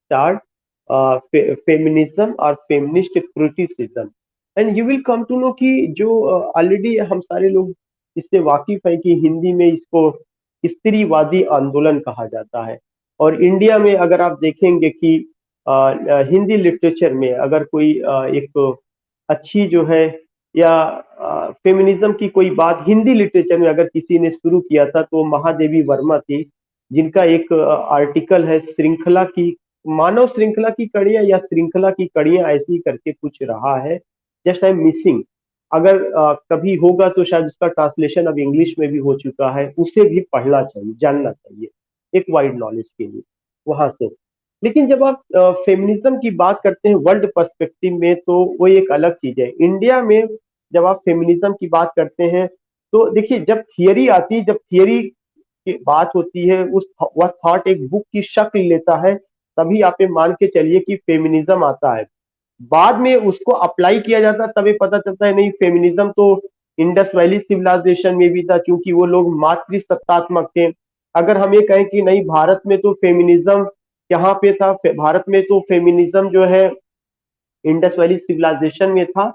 start feminism or feminist criticism, and you will come to know कि जो already हम सारे लोग इससे वाकिफ है कि हिंदी में इसको स्त्रीवादी आंदोलन कहा जाता है। और इंडिया में अगर आप देखेंगे कि हिंदी लिटरेचर में अगर कोई एक अच्छी जो है या फेमिनिज्म की कोई बात हिंदी लिटरेचर में अगर किसी ने शुरू किया था तो महादेवी वर्मा थी, जिनका एक आर्टिकल है श्रृंखला की मानव श्रृंखला की कड़ियां या श्रृंखला की कड़ियां ऐसी ही करके कुछ रहा है। जस्ट आई एम मिसिंग, अगर कभी होगा तो शायद उसका ट्रांसलेशन अब इंग्लिश में भी हो चुका है, उसे भी पढ़ना चाहिए, जानना चाहिए एक वाइड नॉलेज के लिए वहां से। लेकिन जब आप फेमिनिज्म की बात करते हैं वर्ल्ड पर्सपेक्टिव में तो वो एक अलग चीज है। इंडिया में जब आप फेमिनिज्म की बात करते हैं तो देखिए, जब थियरी आती है, जब थियरी की बात होती है, उस वह थॉट एक बुक की शक्ल लेता है, तभी आप ये मान के चलिए कि फेमिनिज्म आता है। बाद में उसको अप्लाई किया जाता है तभी पता चलता है नहीं, फेमिनिज्म तो इंडस वैली सिविलाइजेशन में भी था, क्योंकि वो लोग मातृसत्तात्मक थे। अगर हम ये कहें कि नहीं भारत में तो फेमिनिज्म यहाँ पे था, भारत में तो फेमिनिज्म जो है इंडस वैली सिविलाइजेशन में था,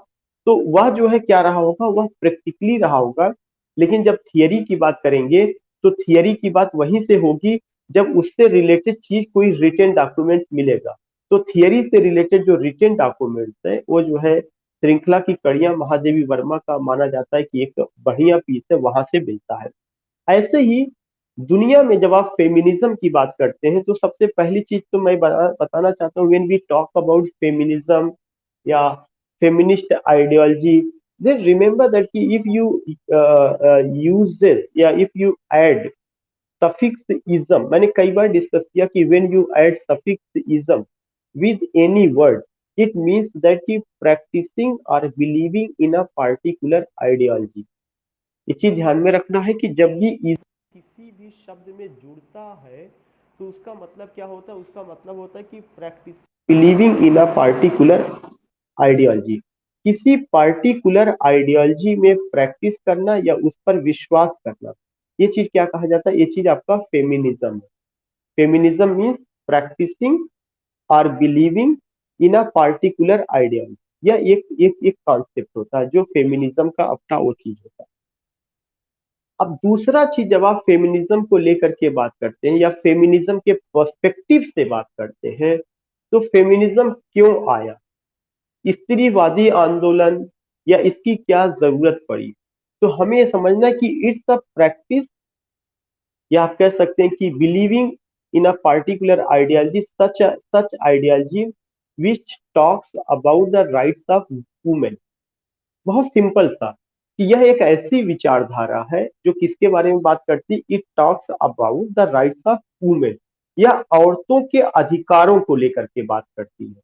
तो वह जो है क्या रहा होगा, वह प्रैक्टिकली रहा होगा। लेकिन जब थियरी की बात करेंगे तो थियरी की बात वहीं से होगी जब उससे रिलेटेड चीज कोई रिटन डॉक्यूमेंट्स मिलेगा। तो थियरी से रिलेटेड जो रिटन डॉक्यूमेंट्स है वो जो है श्रृंखला की कड़ियां महादेवी वर्मा का माना जाता है कि एक बढ़िया पीस है, वहां से मिलता है। ऐसे ही दुनिया में जब आप फेमिनिज्म की बात करते हैं तो सबसे पहली चीज तो मैं बताना चाहता हूँ, when we talk about feminism या feminist ideology, then remember that if you use this या if you add suffix ism, मैंने कई बार डिस्कस किया कि when you add suffix ism with any word, it means that you practicing or believing in a particular ideology। ये चीज ध्यान में रखना है कि जब भी किसी भी शब्द में जुड़ता है तो उसका मतलब क्या होता है, उसका मतलब होता है कि practice believing in a particular ideology, किसी पार्टिकुलर आइडियोलॉजी में प्रैक्टिस करना या उस पर विश्वास करना, ये चीज क्या कहा जाता है, ये चीज आपका फेमिनिज्म है। फेमिनिज्म मीन्स प्रैक्टिसिंग और believing in a particular ideology, यह एक एक कॉन्सेप्ट होता है जो फेमिनिज्म का अपना वो चीज होता है। अब दूसरा चीज, जब आप फेमिनिज्म को लेकर के बात करते हैं या फेमिनिज्म के पर्सपेक्टिव से बात करते हैं, तो फेमिनिज्म क्यों आया, स्त्रीवादी आंदोलन या इसकी क्या जरूरत पड़ी। तो हमें ये समझना है कि इट्स अ प्रैक्टिस, या आप कह सकते हैं कि believing in a particular ideology, such ideology which talks about the rights of women. बहुत सिंपल सा कि यह एक ऐसी विचारधारा है जो किसके बारे में बात करती, it talks about the rights of women, या औरतों के अधिकारों को लेकर के बात करती है।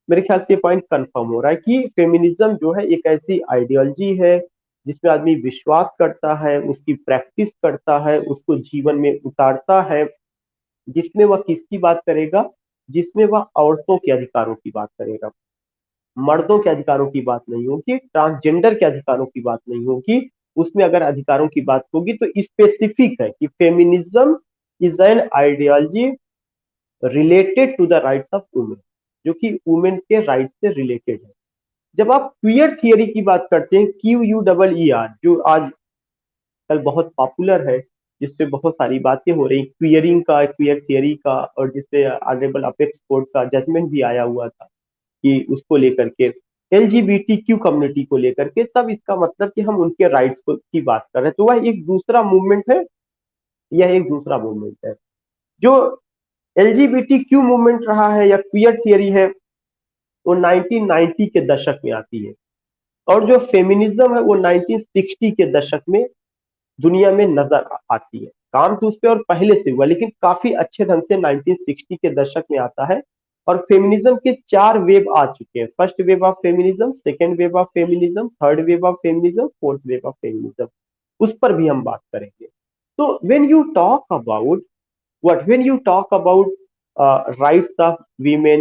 मेरे ख्याल से ये पॉइंट कंफर्म हो रहा है कि फेमिनिज्म जो है एक ऐसी आइडियोलॉजी है जिसमें आदमी विश्वास करता है, उसकी प्रैक्टिस करता है, उसको जीवन में उतारता है, जिसमें वह किसकी बात करेगा, जिसमें वह औरतों के अधिकारों की बात करेगा, मर्दों के अधिकारों की बात नहीं होगी, ट्रांसजेंडर के अधिकारों की बात नहीं होगी। उसमें अगर अधिकारों की बात होगी तो स्पेसिफिक है कि feminism is an ideology related to the rights of women, जो कि वुमेन के राइट से रिलेटेड है। जब आप क्वियर थियरी की बात करते हैं, QUEER, जो आज कल बहुत पॉपुलर है, जिसपे बहुत सारी बातें हो रही, क्वियरिंग का, क्वियर थियरी का, और जिसपे ऑनरेबल अपेक्स कोर्ट का जजमेंट भी आया हुआ था कि उसको लेकर के LGBTQ कम्युनिटी को लेकर के, तब इसका मतलब कि हम उनके राइट्स की बात कर रहे हैं। तो वह एक दूसरा मूवमेंट है, यह एक दूसरा मूवमेंट है। जो LGBTQ मूवमेंट रहा है या क्वियर थियरी है, वो 1990 के दशक में आती है, और जो फेमिनिज्म है वो 1960 के दशक में दुनिया में नजर आती है। काम तो उस पर और पहले से हुआ, लेकिन काफी अच्छे ढंग से 1960 के दशक में आता है। और फेमिनिज्म के 4 वेव आ चुके हैं, first wave of feminism, second wave of feminism, third wave of feminism, fourth wave of feminism, उस पर भी हम बात करेंगे। तो when you talk about what when you talk about rights of women,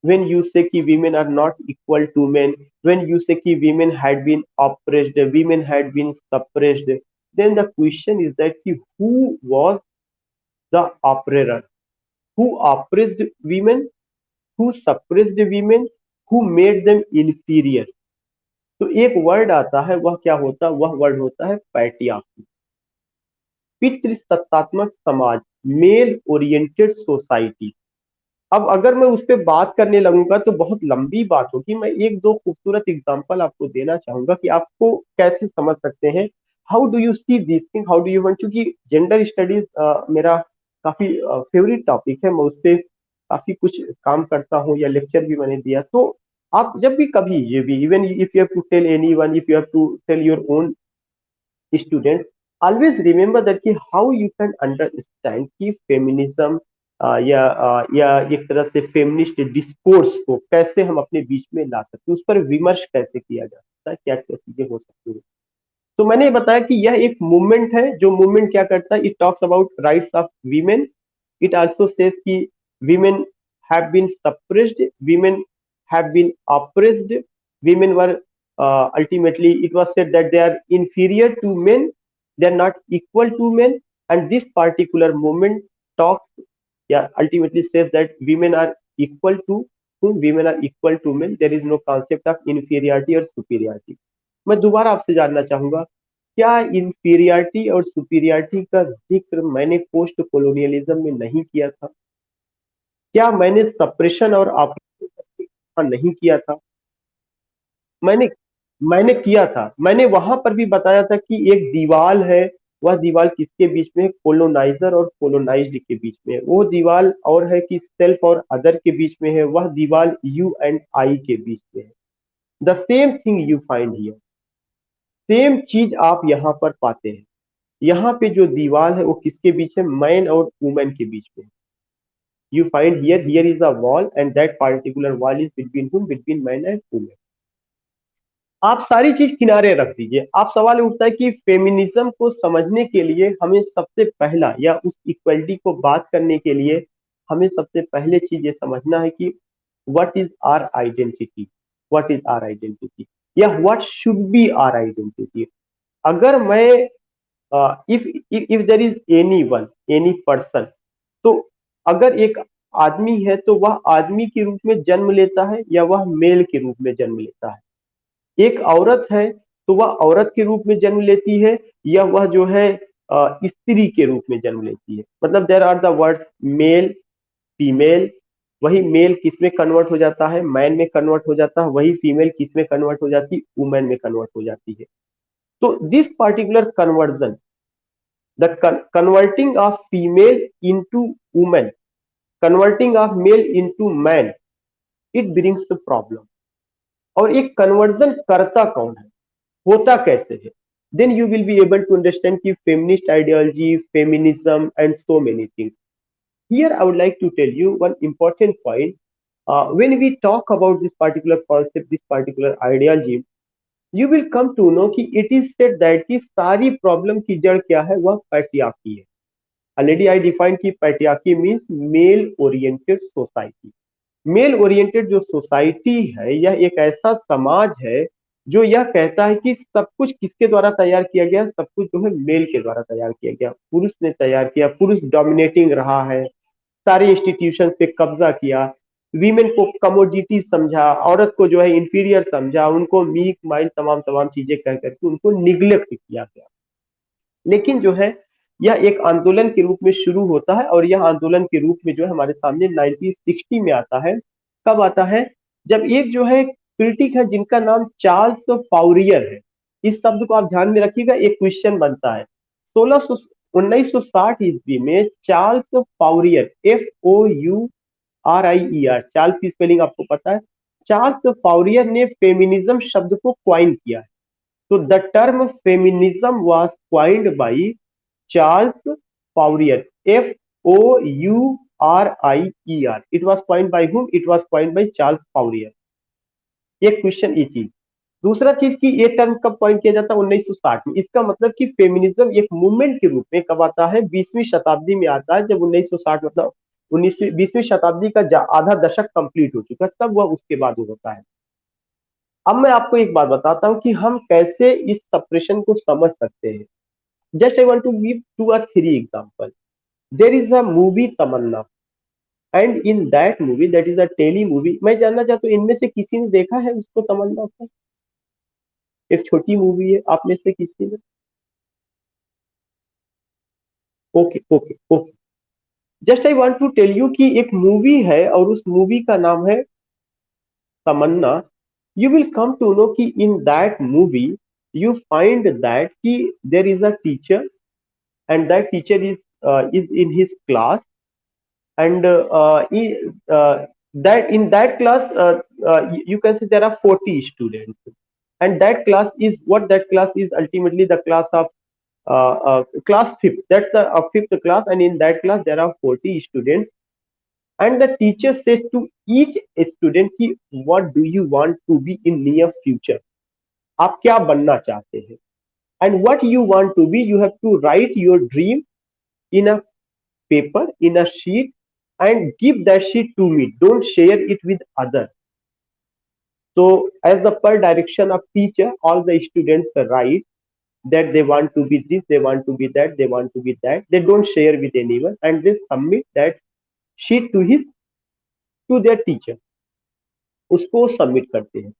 when you say ki women are not equal to men, when you say ki women had been oppressed, women had been suppressed, then the question is that ki who was the oppressor, who oppressed women, who suppressed women, who made them inferior। तो एक word आता है, वह क्या होता है? वह word होता है पैट्रियार्की। पितृसत्तात्मक समाज, मेल ओरिएंटेड सोसाइटी। अब अगर मैं उस पर बात करने लगूंगा तो बहुत लंबी बात होगी। मैं एक दो खूबसूरत एग्जांपल आपको देना चाहूंगा कि आपको कैसे समझ सकते हैं। How do you see this thing, how do you want, क्योंकि जेंडर स्टडीज मेरा काफी फेवरेट टॉपिक है। मैं उस पर काफी कुछ काम करता हूँ या लेक्चर भी मैंने दिया। तो आप जब भी कभी ये भी, even if you have to tell anyone, if you have to tell your own students, always remember that कि हाउ यू कैन अंडरस्टैंड कि फेमिनिज्म या एक तरह से फेमिनिस्ट डिस्कोर्स को कैसे हम अपने बीच में ला सकते हैं, उस पर विमर्श कैसे किया जा सकता है, क्या क्या चीजें हो सकती है। तो मैंने ये बताया कि यह एक मूवमेंट है। जो मूवमेंट क्या करता है? It talks about rights of women. It also says कि women have been suppressed, women have been oppressed, women were ultimately it was said that they are inferior to men, they are not equal to men, and this particular movement talks, yeah, ultimately says that women are equal to whom? Women are equal to men, there is no concept of inferiority or superiority। मैं दोबारा आपसे जानना चाहूंगा, क्या inferiority और superiority का जिक्र मैंने पोस्ट कोलोनियलिज्म में नहीं किया था? क्या मैंने सप्रेशन और ऑपरेशन का जिक्र नहीं किया था? मैंने मैंने किया था। मैंने वहां पर भी बताया था कि एक दीवाल है, वह दीवाल किसके बीच में है? कोलोनाइजर और कोलोनाइज्ड के बीच में है। वो दीवाल और है कि सेल्फ और अदर के बीच में है। वह दीवाल यू एंड आई के बीच में है। The same thing you find here, same चीज आप यहाँ पर पाते हैं। यहाँ पे जो दीवाल है वो किसके बीच है? मैन और वुमेन के बीच में। You find here, here is a wall and that particular wall is between whom? Between man and women. आप सारी चीज किनारे रख दीजिए। आप सवाल उठता है कि फेमिनिज्म को समझने के लिए हमें सबसे पहला, या उस इक्वलिटी को बात करने के लिए हमें सबसे पहले चीज ये समझना है कि what is our identity, what is our identity, या what should be our identity. अगर मैं if if there is anyone, any person, तो अगर एक आदमी है तो वह आदमी के रूप में जन्म लेता है या वह मेल के रूप में जन्म लेता है? एक औरत है तो वह औरत के रूप में जन्म लेती है या वह जो है स्त्री के रूप में जन्म लेती है? मतलब there are the words male, female. वही मेल किस में कन्वर्ट हो जाता है? मैन में कन्वर्ट हो जाता है। वही फीमेल किस में कन्वर्ट हो जाती है? वुमेन में कन्वर्ट हो जाती है। तो this particular conversion, the converting of female into women, converting of male into man, it brings the problem. और एक कन्वर्जन करता कौन है, होता कैसे है? Then you will be able to understand कि feminist ideology, feminism and so many things. Here I would like to tell you one important point. When we talk about this particular concept, this particular ideology, you will come to know कि it is said that कि सारी problem की जड़ क्या है? वह patriarchy है। Already I define कि patriarchy means male oriented society. Mail oriented जो सोसाइटी है, यह एक ऐसा समाज है जो यह कहता है कि सब कुछ किसके द्वारा तैयार किया गया? सब कुछ जो है मेल के द्वारा तैयार किया गया, पुरुष ने तैयार किया, पुरुष डोमिनेटिंग रहा है, सारे इंस्टीट्यूशन पे कब्जा किया, वीमेन को कमोडिटी समझा, औरत को जो है इंफीरियर समझा, उनको मीक माइल तमाम तमाम चीजें कह करके उनको निग्लेक्ट किया गया। लेकिन जो है यह एक आंदोलन के रूप में शुरू होता है और यह आंदोलन के रूप में जो है हमारे सामने 1960 में आता है। कब आता है? जब एक जो है क्रिटिक है जिनका नाम चार्ल्स फाउरियर है। इस शब्द को आप ध्यान में रखिएगा, एक क्वेश्चन बनता है। 1960 ईस्वी में चार्ल्स फाउरियर, FOURIER, चार्ल्स की स्पेलिंग आपको पता है? चार्ल्स फाउरियर ने फेमिनिज्म शब्द को क्वाइन किया है। So the term feminism was coined by Charles Fourier, FOURIER। It was coined by whom? It was coined by Charles Fourier। एक क्वेश्चन ये चीज। दूसरा चीज कि ये टर्म कब पॉइंट किया जाता है? 1960 में। इसका मतलब कि फेमिनिज्म एक मूवमेंट के रूप में कब आता है? 20वीं शताब्दी में आता है, जब 1960 मतलब 19वीं 20वीं शताब्दी का आधा दशक कंप्लीट हो चुका है, तब वह उसके बाद होता है। अब मैं आपको एक बात बताता हूं कि हम कैसे इस सप्रेशन को समझ सकते हैं। Just I want to give 2 or 3 example. There is a movie Tamanna. And in that movie, that is a tele movie, मैं जानना चाहता हूँ इनमें से किसी ने देखा है उसको, तमन्ना को? एक छोटी मूवी है, आप में से किसी ने? Okay okay okay. Just I want to tell you कि एक मूवी है और उस मूवी का नाम है Tamanna. You will come to know कि in that movie you find that कि there is a teacher, and that teacher is in his class, and that in that class, you can say there are 40 students, and that class is what, that class is ultimately the class of class fifth, that's the fifth class, and in that class there are 40 students, and the teacher says to each student कि what do you want to be in near future, आप क्या बनना चाहते हैं, and what you want to be, you have to write your dream in a paper, in a sheet, and give that sheet to me, don't share it with others. So as the per direction of teacher, all the students write that they want to be this, they want to be that, they want to be that, they don't share with anyone, and they submit that sheet to his, to their teacher, उसको submit करते हैं.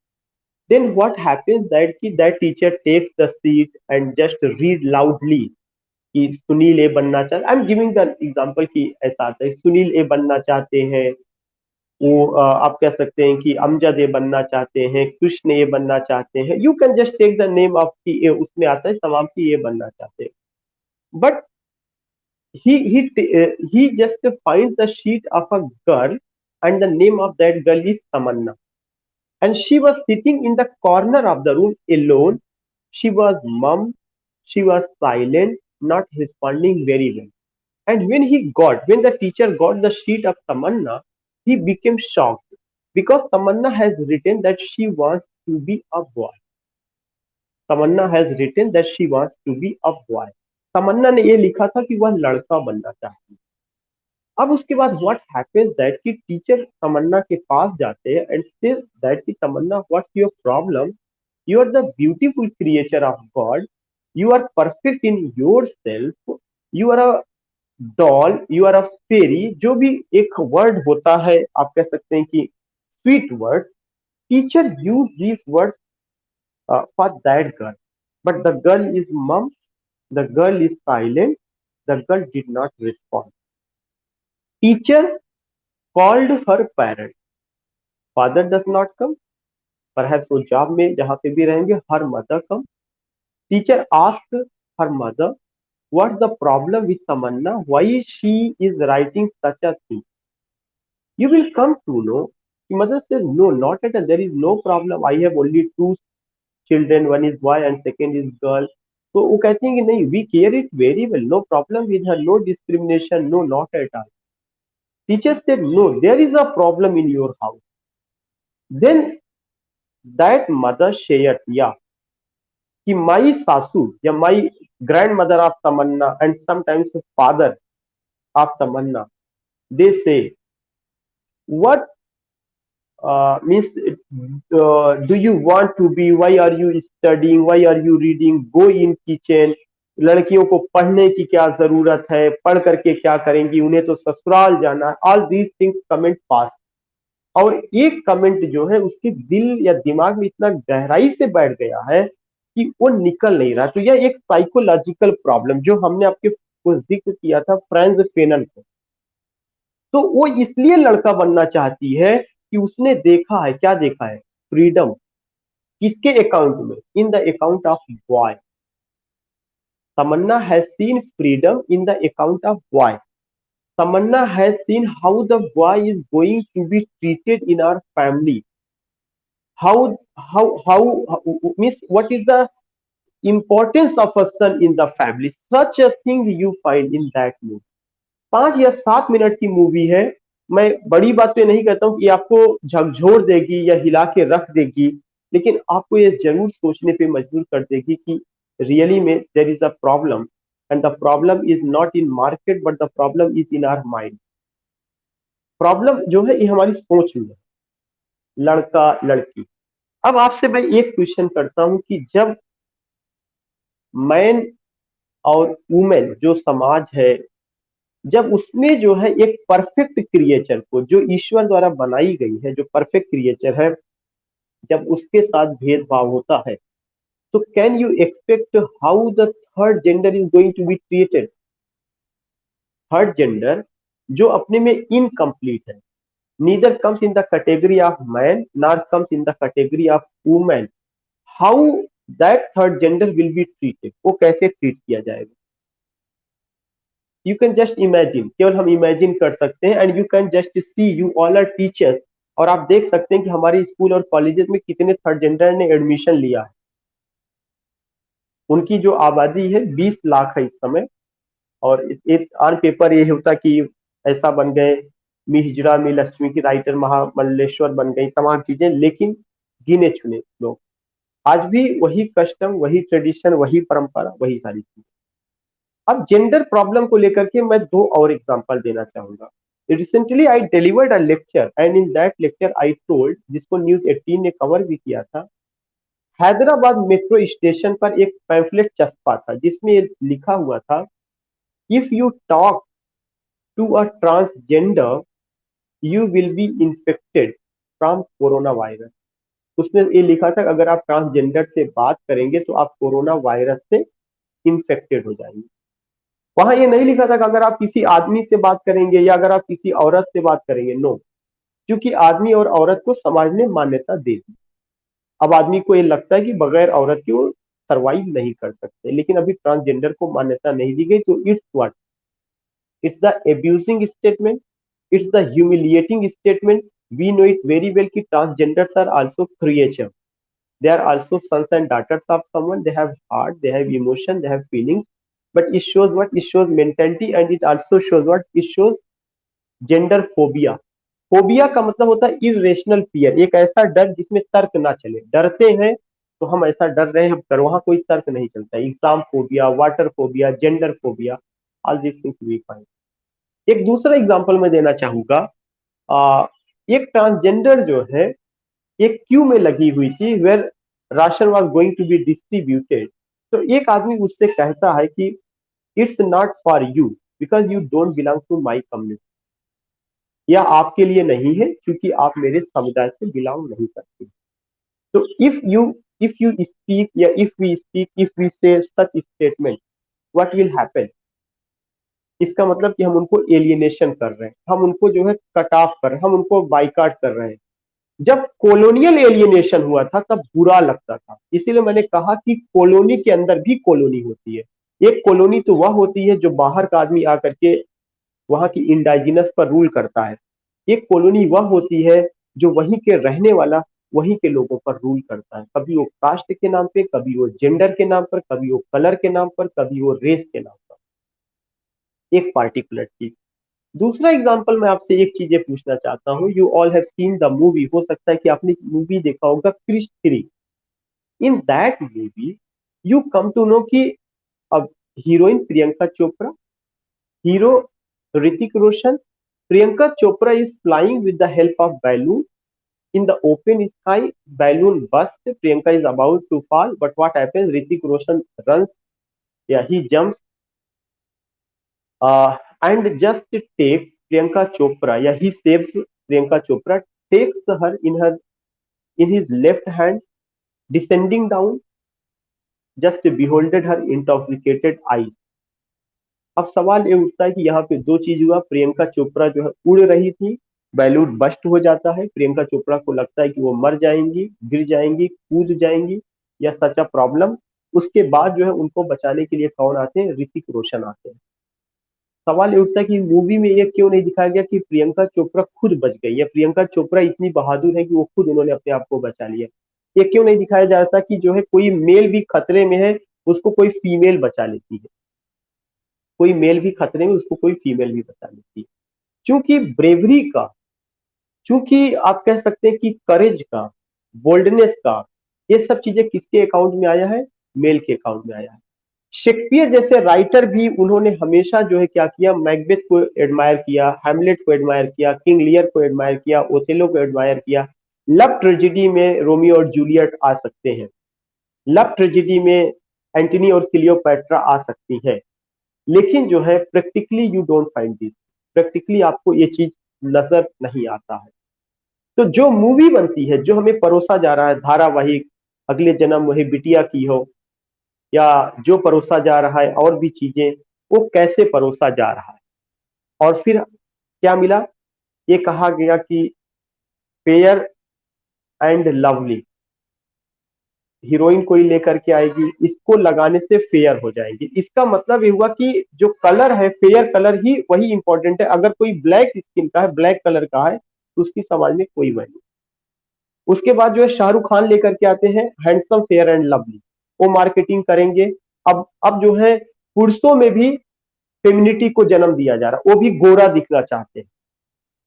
Then what happens that कि that teacher takes the sheet and just read loudly कि सुनील ए बनना चाहते, I am giving the example कि ऐसा आता है सुनील ए बनना चाहते हैं, वो आप कह सकते हैं कि अमजद ये बनना चाहते हैं, कृष्ण ये बनना चाहते हैं, you can just take the name of की, उसमें आता है तमाम की ये बनना चाहते हैं. But he just finds the sheet of a girl, and the name of that girl is Tamanna, and she was sitting in the corner of the room alone. She was mum, she was silent, not responding very well. And when the teacher got the sheet of Tamanna, he became shocked because Tamanna has written that she wants to be a boy. Tamanna has written that she wants to be a boy. Tamanna ने ये लिखा था कि वह लड़का बनना चाहती है. अब उसके बाद व्हाट हैपेंस दैट कि टीचर तमन्ना के पास जाते हैं एंड से दैट कि Tamanna, what's your problem, you are the beautiful creature of God, you are perfect in yourself, you are a doll, you are a fairy, जो भी एक word होता है आप कह सकते हैं कि sweet words. Teacher use these words for that girl, but the girl is mum, the girl is silent, the girl did not respond. Teacher called her parent, father does not come, perhaps वो job में जहाँ पे भी रहेंगे, her mother come. Teacher asked her mother, what's the problem with Tamanna, why she is writing such a thing. You will come to know. The mother says, no, not at all, there is no problem, I have only two children, one is boy and second is girl. तो वो कहती हैं कि नहीं, we care it very well, no problem with her, no discrimination, no, not at all. Teacher said no, there is a problem in your house. Then that mother share, या कि my सासू या my grandmother of Tamanna and sometimes father of Tamanna, they say what means, do you want to be, why are you studying, why are you reading, go in kitchen, लड़कियों को पढ़ने की क्या जरूरत है, पढ़ करके क्या करेंगी, उन्हें तो ससुराल जाना है, all these things comment pass. और एक कमेंट जो है उसके दिल या दिमाग में इतना गहराई से बैठ गया है कि वो निकल नहीं रहा. तो यह एक साइकोलॉजिकल प्रॉब्लम जो हमने आपके को जिक्र किया था फ्रांज फेनन को, तो वो इसलिए लड़का बनना चाहती है कि उसने देखा है, क्या देखा है, फ्रीडम. किसके अकाउंट में, in the account of boy. Tamanna has seen freedom in the account of boy. Tamanna has seen how the boy is going to be treated in our family, how means what is the importance of a son in the family, such a thing you find in that movie. 5 या 7 minute की movie है. मैं बड़ी बातें नहीं कहता हूँ कि आपको झकझोर देगी या हिला के रख देगी, लेकिन आपको ये जरूर सोचने पे मजबूर कर देगी कि रियली में there is a problem, and the problem is not in market but the problem is in our mind. Problem जो है ये हमारी सोच में है, लड़का लड़की. अब आपसे मैं एक क्वेश्चन करता हूं कि जब मैन और वुमेन जो समाज है, जब उसमें जो है एक परफेक्ट क्रिएचर को, जो ईश्वर द्वारा बनाई गई है, जो परफेक्ट क्रिएचर है, जब उसके साथ भेदभाव होता है, तो can you expect how the third gender is going to be created? Third gender जो अपने में इनकम्प्लीट है, neither comes in the category of man nor comes in the category of women, how that third gender will be treated, वो कैसे treat किया जाएगा? You can just imagine, केवल हम इमेजिन कर सकते हैं, and you can just see, you all are teachers, और आप देख सकते हैं कि हमारे स्कूल और कॉलेजेस में कितने थर्ड जेंडर ने एडमिशन लिया है। उनकी जो आबादी है 20 लाख है इस समय, और एक आन पेपर ये होता कि ऐसा बन गए, मी हिजड़ा मी लक्ष्मी की राइटर महामल्लेश्वर बन गई, तमाम चीजें, लेकिन गिने चुने लोग। आज भी वही कस्टम, वही ट्रेडिशन, वही परंपरा, वही सारी चीजें। अब जेंडर प्रॉब्लम को लेकर के मैं दो और एग्जांपल देना चाहूंगा। Recently I delivered a lecture, and in that lecture I told, जिसको न्यूज 18 ने कवर भी किया था, हैदराबाद मेट्रो स्टेशन पर एक पैम्फलेट चस्पा था जिसमें लिखा हुआ था, if you talk to a transgender you will be infected from corona virus. उसमें ये लिखा था कि अगर आप ट्रांसजेंडर से बात करेंगे तो आप कोरोना वायरस से इन्फेक्टेड हो जाएंगे। वहां ये नहीं लिखा था कि अगर आप किसी आदमी से बात करेंगे या अगर आप किसी औरत से बात करेंगे, नो, क्योंकि आदमी और औरत को समाज ने मान्यता दे दी। अब आदमी को ये लगता है कि बगैर औरत के वो सर्वाइव नहीं कर सकते, लेकिन अभी ट्रांसजेंडर को मान्यता नहीं दी गई, तो it's what, it's the abusing statement, it's the humiliating statement. We know it very well कि transgenders are also creature. They are also sons and daughters of someone. They have heart, they have emotion, they have feelings. But it shows what? It shows mentality, and it also shows what? It shows gender phobia. Phobia का मतलब होता है irrational fear, एक ऐसा डर जिसमें तर्क ना चले। डरते हैं तो हम ऐसा डर रहे हैं, हम कर, वहां कोई तर्क नहीं चलता। Exam phobia, water phobia, gender phobia, all this things we find. एक दूसरा एग्जांपल मैं देना चाहूंगा। आ, एक ट्रांसजेंडर जो है एक क्यू में लगी हुई थी, where ration was going to be distributed. तो एक आदमी उससे कहता है कि it's not for you because you don't belong to my community, या आपके लिए नहीं है क्योंकि आप मेरे समुदाय से बिलोंग नहीं करते। तो इफ यू स्पीक, या if we speak, if we say such statement, what will happen? इसका मतलब कि हम उनको एलियनेशन कर रहे हैं, हम उनको जो है कट ऑफ कर रहे हैं, हम उनको बाइकाट कर रहे हैं। जब कॉलोनियल एलियनेशन हुआ था तब बुरा लगता था, इसीलिए मैंने कहा कि कॉलोनी के अंदर भी कॉलोनी होती है। एक कॉलोनी तो वह होती है जो बाहर का आदमी आकर के वहां की इंडाइजिनस पर रूल करता है। एक कॉलोनी वह होती है जो वहीं के रहने वाला, वहीं के लोगों पर रूल करता है, कभी वो कास्ट के नाम पे, कभी वो जेंडर के नाम पर, कभी वो कलर के नाम पर, कभी वो रेस के नाम पर, एक पार्टिकुलर चीज। दूसरा एग्जांपल मैं आपसे एक चीजें पूछना चाहता हूँ। You all have seen the movie, हो सकता है कि आपने मूवी देखा होगा, Krrish 3। In that movie you come to know कि अब heroine Priyanka Chopra, hero Hrithik Roshan, Priyanka Chopra is flying with the help of balloon in the open sky, balloon burst, Priyanka is about to fall, but what happens? Hrithik Roshan runs, yeah, he jumps, and just take Priyanka Chopra, yeah, he saves Priyanka Chopra, takes her in his left hand, descending down, just beholded her intoxicated eyes. अब सवाल ये उठता है कि यहाँ पे दो चीज हुआ, प्रियंका चोपड़ा जो है उड़ रही थी, बैलून बस्ट हो जाता है, प्रियंका चोपड़ा को लगता है कि वो मर जाएंगी, गिर जाएंगी, कूद जाएंगी, या सच अ प्रॉब्लम। उसके बाद जो है उनको बचाने के लिए कौन आते हैं? ऋतिक रोशन आते हैं। सवाल ये उठता है कि मूवी में ये क्यों नहीं दिखाया गया कि प्रियंका चोपड़ा खुद बच गई, या प्रियंका चोपड़ा इतनी बहादुर है कि वो खुद उन्होंने अपने आप को बचा लिया? ये क्यों नहीं दिखाया जाता कि जो है कोई मेल भी खतरे में है, उसको कोई फीमेल बचा लेती है, कोई मेल भी खतरे में, उसको कोई फीमेल भी बचा लेती है? क्योंकि ब्रेवरी का, क्योंकि आप कह सकते हैं कि करेज का, बोल्डनेस का, ये सब चीजें किसके अकाउंट में आया है? मेल के अकाउंट में आया है। शेक्सपियर जैसे राइटर भी, उन्होंने हमेशा जो है क्या किया? मैकबेथ को एडमायर किया, हैमलेट को एडमायर किया, किंग लियर को एडमायर किया, ओथेलो को एडमायर किया। लव ट्रेजेडी में रोमियो और जूलियट आ सकते हैं, लव ट्रेजेडी में एंटनी और क्लियोपैट्रा आ सकती है। लेकिन जो है practically you don't find this, practically आपको ये चीज नजर नहीं आता है। तो जो मूवी बनती है, जो हमें परोसा जा रहा है धारावाहिक, अगले जन्म वही बिटिया की हो, या जो परोसा जा रहा है और भी चीजें, वो कैसे परोसा जा रहा है। और फिर क्या मिला, ये कहा गया कि फेयर एंड लवली, हीरोइन कोई लेकर के आएगी, इसको लगाने से फेयर हो जाएंगे। इसका मतलब ये हुआ कि जो कलर है, फेयर कलर ही वही इंपॉर्टेंट है। अगर कोई ब्लैक स्किन का है, ब्लैक कलर का है, तो उसकी समाज में कोई वैल्यू। उसके बाद जो है शाहरुख खान लेकर के आते हैं हैंडसम फेयर एंड लवली, वो मार्केटिंग करेंगे। अब जो है पुरुषों में भी फेमिनिटी को जन्म दिया जा रहा है, वो भी गोरा दिखना चाहते हैं,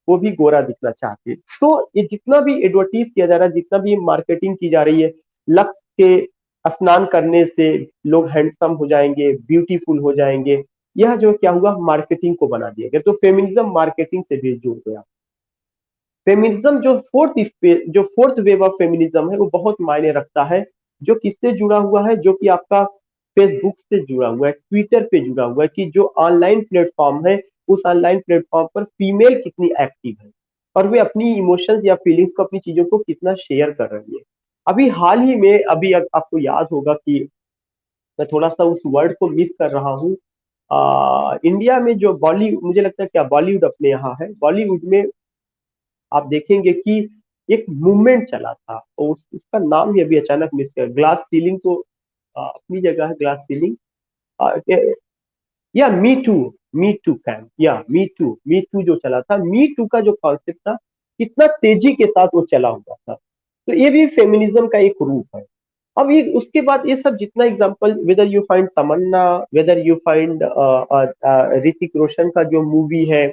वो भी गोरा दिखना चाहते हैं। तो ये जितना भी एडवर्टीज किया जा रहा है, जितना भी मार्केटिंग की जा रही है, लक्स के स्नान करने से लोग हैंडसम हो जाएंगे, ब्यूटीफुल हो जाएंगे, यह जो क्या हुआ, मार्केटिंग को बना दिया गया। तो फेमिनिज्म मार्केटिंग से भी जुड़ गया। फेमिनिज्म जो फोर्थ वेव ऑफ फेमिनिज्म है, वो बहुत मायने रखता है। जो किससे जुड़ा हुआ है, जो कि आपका फेसबुक से जुड़ा हुआ है, ट्विटर पे जुड़ा हुआ है, कि जो ऑनलाइन प्लेटफॉर्म है, उस ऑनलाइन प्लेटफॉर्म पर फीमेल कितनी एक्टिव है, और वे अपनी इमोशंस या फीलिंग्स को, अपनी चीजों को कितना शेयर कर रही है। अभी हाल ही में, अभी आपको याद होगा कि मैं थोड़ा सा उस वर्ड को मिस कर रहा हूँ, इंडिया में जो बॉलीवुड, मुझे लगता है क्या बॉलीवुड अपने यहाँ है, बॉलीवुड में आप देखेंगे कि एक मूवमेंट चला था, और उसका नाम भी अभी अचानक मिस कर, ग्लास सीलिंग तो अपनी जगह है, ग्लास सीलिंग, या मी टू कैम, या मी टू जो चला था, मी टू का जो कॉन्सेप्ट था, कितना तेजी के साथ वो चला हुआ था। तो ये भी फेमिनिज्म का एक रूप है। अब ये उसके बाद ये सब जितना example, whether you find Tamanna, whether you find Hrithik Roshan का जो मूवी है,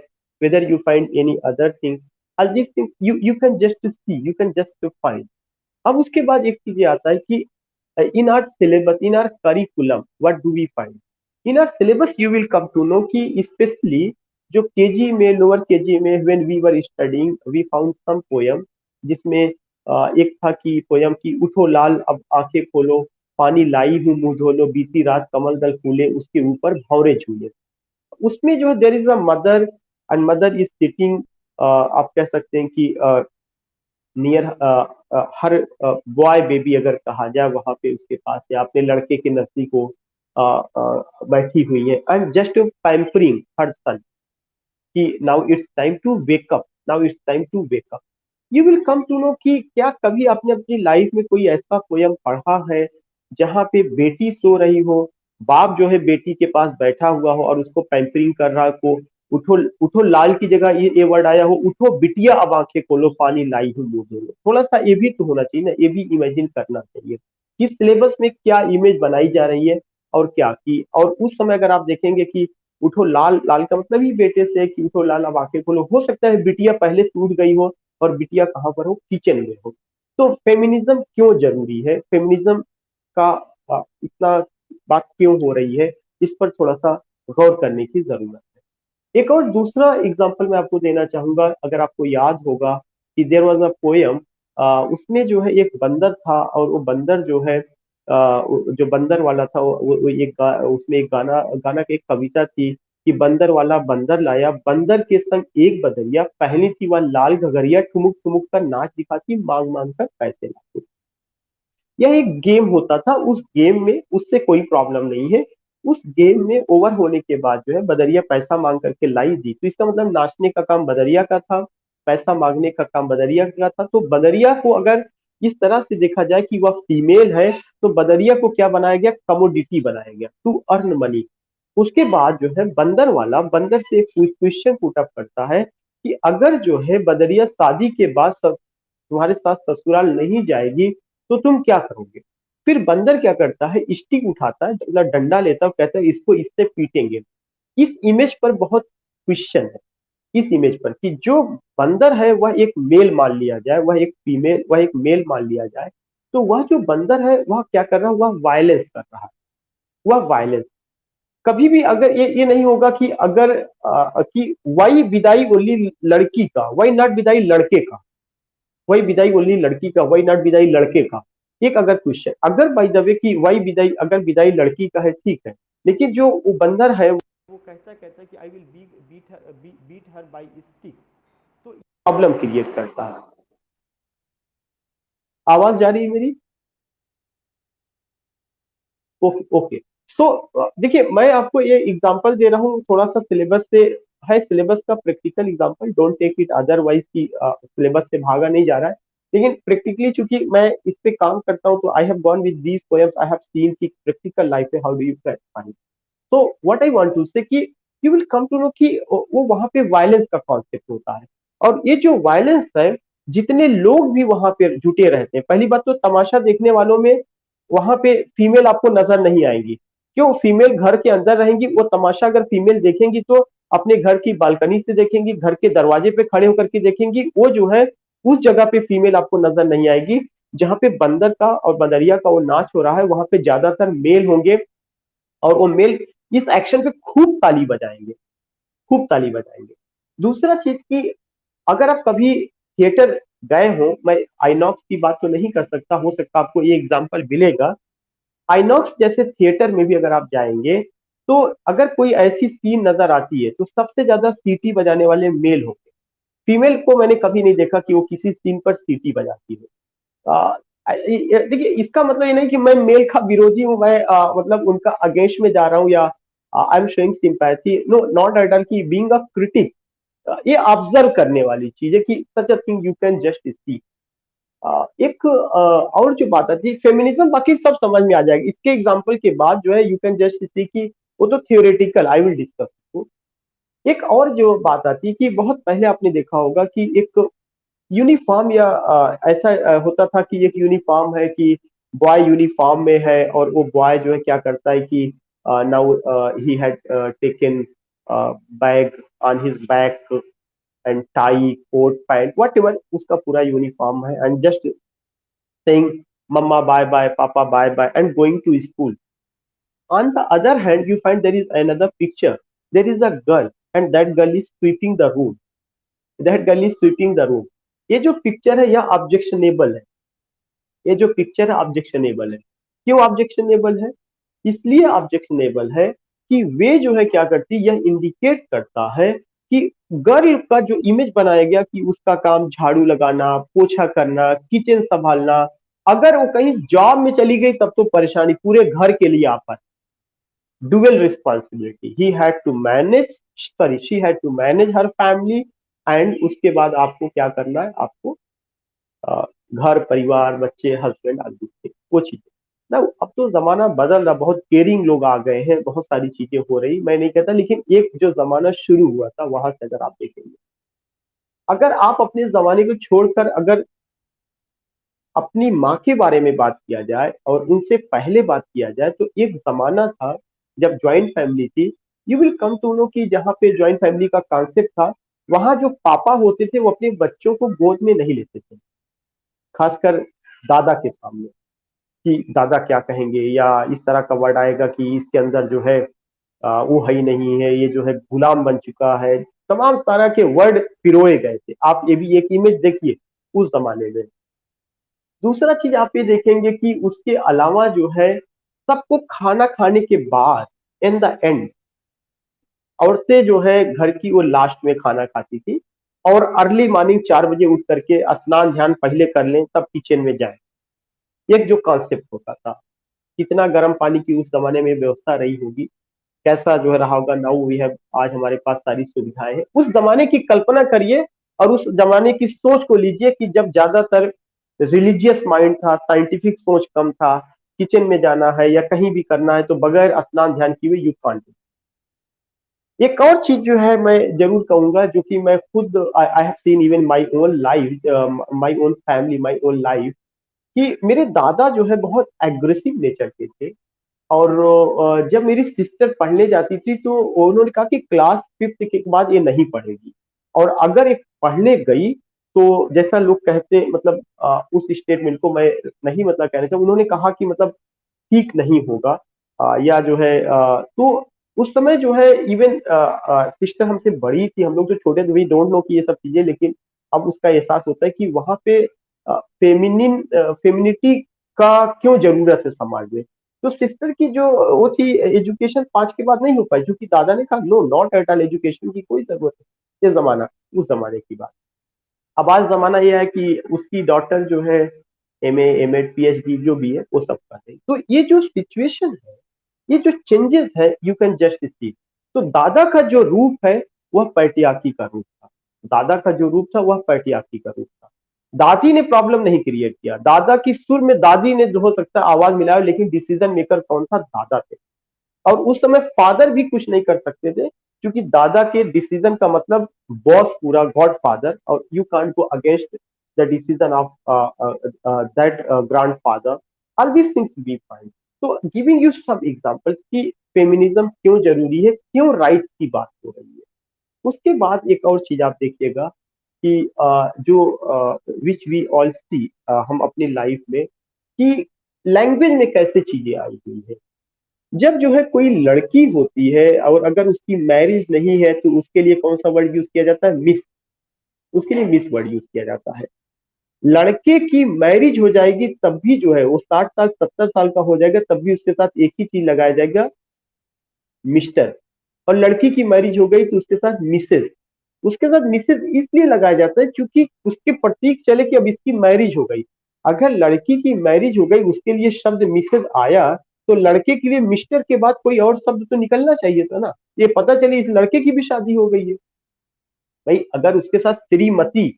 whether you find any other thing, all this thing you can just see, you can just find. अब उसके बाद एक चीज ये आता है कि in our syllabus, in our curriculum, what do we find in our syllabus, you will come to know कि स्पेशली जो केजी में, लोअर केजी में, when we were studying, we found some poem, जिसमें एक था कि पोयम की, उठो लाल अब आंखें खोलो, पानी लाई हूँ मुंह धो लो, बीती रात कमल दल फूले, उसके ऊपर भंवरे झूले। उसमें जो है देर is a mother, and mother is sitting, आप कह सकते हैं कि नियर हर बॉय बेबी अगर कहा जाए, वहां पे उसके पास, या अपने लड़के के नजदीक वो बैठी हुई है, and just pampering her son, कि now it's time to wake up, now it's time to wake up. You will come to know कि क्या कभी आपने अपनी लाइफ में कोई ऐसा पोयम पढ़ा है जहां पे बेटी सो रही हो, बाप जो है बेटी के पास बैठा हुआ हो और उसको पैम्परिंग कर रहा हो, उठो उठो लाल की जगह ये वर्ड आया हो, उठो बिटिया अब आंखें खोलो, पानी लाई हूँ मुंह धो लो। थोड़ा सा ये भी तो होना चाहिए ना, ये भी इमेजिन करना चाहिए कि सिलेबस में क्या इमेज बनाई जा रही है, और क्या की। और उस समय अगर आप देखेंगे कि उठो लाल, लाल का मतलब ही बेटे से, कि उठो लाल अब आंखें खोलो, हो सकता है बिटिया पहले से उठ गई हो, और बिटिया कहाँ पर हो, किचन में हो। तो फेमिनिज्म क्यों जरूरी है, फेमिनिज्म का इतना बात क्यों हो रही है, इस पर थोड़ा सा गौर करने की जरूरत है। एक और दूसरा एग्जांपल मैं आपको देना चाहूंगा, अगर आपको याद होगा कि देयर वाज अ पोयम, उसमें जो है एक बंदर था, और वो बंदर जो है, जो बंदर वाला था, वो उसमें एक गाना गाना की एक कविता थी कि बंदर वाला बंदर लाया, बंदर के संग एक बदरिया, पहनी थी वह लाल घगरिया, ठुमुक ठुमुक कर नाच दिखाती, मांग मांग कर पैसे लाती। यह एक गेम होता था, उस गेम में उससे कोई प्रॉब्लम नहीं है। उस गेम में ओवर होने के बाद जो है बदरिया पैसा मांग करके लाई दी, तो इसका मतलब नाचने का काम बदरिया का था, पैसा मांगने का काम बदरिया का था। तो बदरिया को अगर इस तरह से देखा जाए कि वह फीमेल है, तो बदरिया को क्या बनाया गया, कमोडिटी बनाया गया, टू अर्न मनी। उसके बाद जो है बंदर वाला बंदर से एक क्वेश्चन पुट अप करता है कि अगर जो है बदरिया शादी के बाद तुम्हारे साथ ससुराल नहीं जाएगी, तो तुम क्या करोगे। फिर बंदर क्या करता है, स्टिक उठाता है, मतलब डंडा लेता है, कहता है इसको इससे पीटेंगे। इस इमेज पर बहुत क्वेश्चन है, इस इमेज पर, कि जो बंदर है वह एक मेल मान लिया जाए, वह एक मेल मान लिया जाए, तो वह जो बंदर है वह क्या कर रहा है, वह वायलेंस कर रहा है, वह वायलेंस। कभी भी अगर ये नहीं होगा कि अगर कि वाई विदाई ओनली लड़की का, वाई नॉट विदाई लड़के का, वही विदाई ओनली लड़की का, वाई नॉट विदाई लड़के का। एक अगर क्वेश्चन, अगर बाय द वे कि वाई विदाई, अगर विदाई लड़की का है ठीक है, लेकिन जो वो बंदर है वो कहता कहता कि I will beat her by stick, तो प्रॉब्लम क्रिएट करता है। आवाज जा रही है मेरी? Okay okay. सो देखिए, मैं आपको ये एग्जांपल दे रहा हूँ थोड़ा सा सिलेबस से, है सिलेबस का practical example, don't take it otherwise की सिलेबस से भागा नहीं जा रहा है, लेकिन प्रैक्टिकली चूंकि मैं इस पे काम करता हूँ, तो I have gone with these poems, I have seen की प्रैक्टिकल लाइफ में हाउ डू यू फाइंड। तो what I want to say कि you will come to know कि वो वहां पे वायलेंस का कॉन्सेप्ट होता है, और ये जो वायलेंस है, जितने लोग भी वहां पे जुटे रहते हैं, पहली बात तो तमाशा देखने वालों में वहां पे फीमेल आपको नजर नहीं आएंगी। क्यों? फीमेल घर के अंदर रहेंगी, वो तमाशा अगर फीमेल देखेंगी तो अपने घर की बालकनी से देखेंगी, घर के दरवाजे पे खड़े होकर के देखेंगी, वो जो है उस जगह पे फीमेल आपको नजर नहीं आएगी। जहां पे बंदर का और बंदरिया का वो नाच हो रहा है, वहां पे ज्यादातर मेल होंगे, और वो मेल इस एक्शन पे खूब ताली बजाएंगे, खूब ताली बजाएंगे। दूसरा चीज कि अगर आप कभी थिएटर गए हो, मैं आइनॉक्स की बात तो नहीं कर सकता, हो सकता आपको ये एग्जांपल मिलेगा, आइनॉक्स जैसे थिएटर में भी अगर आप जाएंगे, तो अगर कोई ऐसी सीन नजर आती है, तो सबसे ज्यादा सीटी बजाने वाले मेल होंगे। फीमेल को मैंने कभी नहीं देखा कि वो किसी सीन पर सीटी बजाती है। देखिए, इसका मतलब ये नहीं कि मैं मेल का विरोधी हूं, मैं मतलब उनका अगेंस्ट में जा रहा हूँ, या I am showing sympathy, no not at all, की बीइंग अ क्रिटिक, ये ऑब्जर्व करने वाली चीज है कि such a thing you can just see. एक और जो बात आती है फेमिनिज्म, बाकी सब समझ में आ जाएगा इसके एग्जांपल के बाद, जो है यू कैन जस्ट सी कि वो तो थियोरेटिकल, आई विल डिस्कस। एक और जो बात आती है कि बहुत पहले आपने देखा होगा कि एक यूनिफॉर्म, या ऐसा होता था कि एक यूनिफॉर्म है कि बॉय यूनिफॉर्म में है, और वो बॉय जो है क्या करता है कि now he had taken bag on his back and tie coat pant whatever, उसका पूरा यूनिफॉर्म है, and just saying mama bye bye, papa bye bye, and going to school. On the other hand, you find there is another picture. There is a girl, and that girl is sweeping the room. That girl is sweeping the room. ये जो picture है यह objectionable है, ये जो picture है objectionable है। क्यों ऑब्जेक्शनेबल है? इसलिए ऑब्जेक्शनेबल है कि वे जो है क्या करती, यह इंडिकेट करता है कि गर्ल का जो इमेज बनाया गया कि उसका काम झाड़ू लगाना, पोछा करना, किचन संभालना, अगर वो कहीं जॉब में चली गई तब तो परेशानी, पूरे घर के लिए आप, dual responsibility, he had to manage, sorry, she had to manage her family, and उसके बाद आपको क्या करना है, आपको अ, घर परिवार बच्चे हस्बैंड आदि वो चीजें ना। अब तो जमाना बदल रहा, बहुत केयरिंग लोग आ गए हैं, बहुत सारी चीजें हो रही, मैं नहीं कहता, लेकिन एक जो जमाना शुरू हुआ था वहां से अगर आप देखेंगे, अगर आप अपने जमाने को छोड़कर अगर अपनी माँ के बारे में बात किया जाए और उनसे पहले बात किया जाए, तो एक जमाना था जब ज्वाइंट फैमिली थी। You will come to know कि जहाँ पे ज्वाइंट फैमिली का कॉन्सेप्ट था, वहां जो पापा होते थे वो अपने बच्चों को गोद में नहीं लेते थे, खासकर दादा के सामने, कि दादा क्या कहेंगे, या इस तरह का वर्ड आएगा कि इसके अंदर जो है वो है ही नहीं है, ये जो है गुलाम बन चुका है, तमाम तरह के वर्ड पिरोए गए थे। आप ये भी एक इमेज देखिए उस जमाने में। दूसरा चीज आप ये देखेंगे कि उसके अलावा जो है, सबको खाना खाने के बाद, इन द एंड, औरतें जो है घर की वो लास्ट में खाना खाती थी, और अर्ली मॉर्निंग 4 बजे उठ करके स्नान ध्यान पहले कर लें तब किचन में जाए। एक जो कॉन्सेप्ट होता था, कितना गर्म पानी की उस जमाने में व्यवस्था रही होगी, कैसा जो है रहा होगा। नाउ वी हैव, आज हमारे पास सारी सुविधाएं हैं, उस जमाने की कल्पना करिए, और उस जमाने की सोच को लीजिए कि जब ज्यादातर रिलीजियस माइंड था, साइंटिफिक सोच कम था, किचन में जाना है या कहीं भी करना है तो बगैर स्नान ध्यान किए यू कांट। एक और चीज जो है मैं जरूर कहूंगा, जो कि मैं खुद आई have scene even my own life, my own family, my own life, कि मेरे दादा जो है बहुत एग्रेसिव नेचर के थे। और जब मेरी सिस्टर पढ़ने जाती थी तो उन्होंने कहा कि क्लास 5th के बाद ये नहीं पढ़ेगी, और अगर एक पढ़ने गई तो जैसा लोग कहते, मतलब उस स्टेटमेंट को मैं नहीं मतलब कहना चाहता, उन्होंने कहा कि मतलब ठीक नहीं होगा, या जो है तो उस समय जो है इवन सिस्टर हमसे बड़ी थी, हम लोग जो छोटे थे वी डोंट नो कि ये सब चीजें, लेकिन अब उसका एहसास होता है कि वहां पे फेमिनिटी का क्यों जरूरत है समाज में। तो सिस्टर की जो वो थी एजुकेशन 5 के बाद नहीं हो पाई, क्योंकि दादा ने कहा no, not at all, education की कोई जरूरत नहीं। ये जमाना, उस जमाने की बात। अब आज जमाना ये है कि उसकी डॉटर जो है एमए, एमएड, पीएचडी जो भी है वो सब कर रही। तो ये जो सिचुएशन है, ये जो चेंजेस है, यू कैन जस्ट सी। तो दादा का जो रूप है वह पैटियाकी का रूप था। दादा का जो रूप था वह पैटियाकी का रूप था। दादी ने प्रॉब्लम नहीं क्रिएट किया, दादा की सुर में दादी ने जो हो सकता है आवाज मिलाया, लेकिन डिसीजन मेकर कौन था? दादा थे। और उस समय फादर भी कुछ नहीं कर सकते थे, क्योंकि दादा के डिसीजन का मतलब बॉस पूरा, गॉड फादर, और you can't go against the decision of that grandfather. All these things we find. तो गिविंग यू सम एग्जांपल्स कि फेमिनिज्म क्यों जरूरी है, क्यों राइट्स की बात हो रही है। उसके बाद एक और चीज आप देखिएगा कि जो विच वी ऑल सी हम अपनी लाइफ में, कि लैंग्वेज में कैसे चीजें आई हुई है। जब जो है कोई लड़की होती है और अगर उसकी मैरिज नहीं है तो उसके लिए कौन सा वर्ड यूज किया जाता है? मिस। उसके लिए मिस वर्ड यूज किया जाता है। लड़के की मैरिज हो जाएगी तब भी जो है वो 60 साल 70 साल का हो जाएगा तब भी उसके साथ एक ही चीज लगाया जाएगा, मिस्टर। और लड़की की मैरिज हो गई तो उसके साथ मिसेज। उसके साथ मिसेज इसलिए लगाया जाता है क्योंकि उसके प्रतीक चले कि अब इसकी मैरिज हो गई। अगर लड़की की मैरिज हो गई उसके लिए शब्द मिसेज आया, तो लड़के के लिए मिस्टर के बाद कोई और शब्द तो निकलना चाहिए था ना, ये पता चली इस लड़के की भी शादी हो गई है। भाई अगर उसके साथ श्रीमती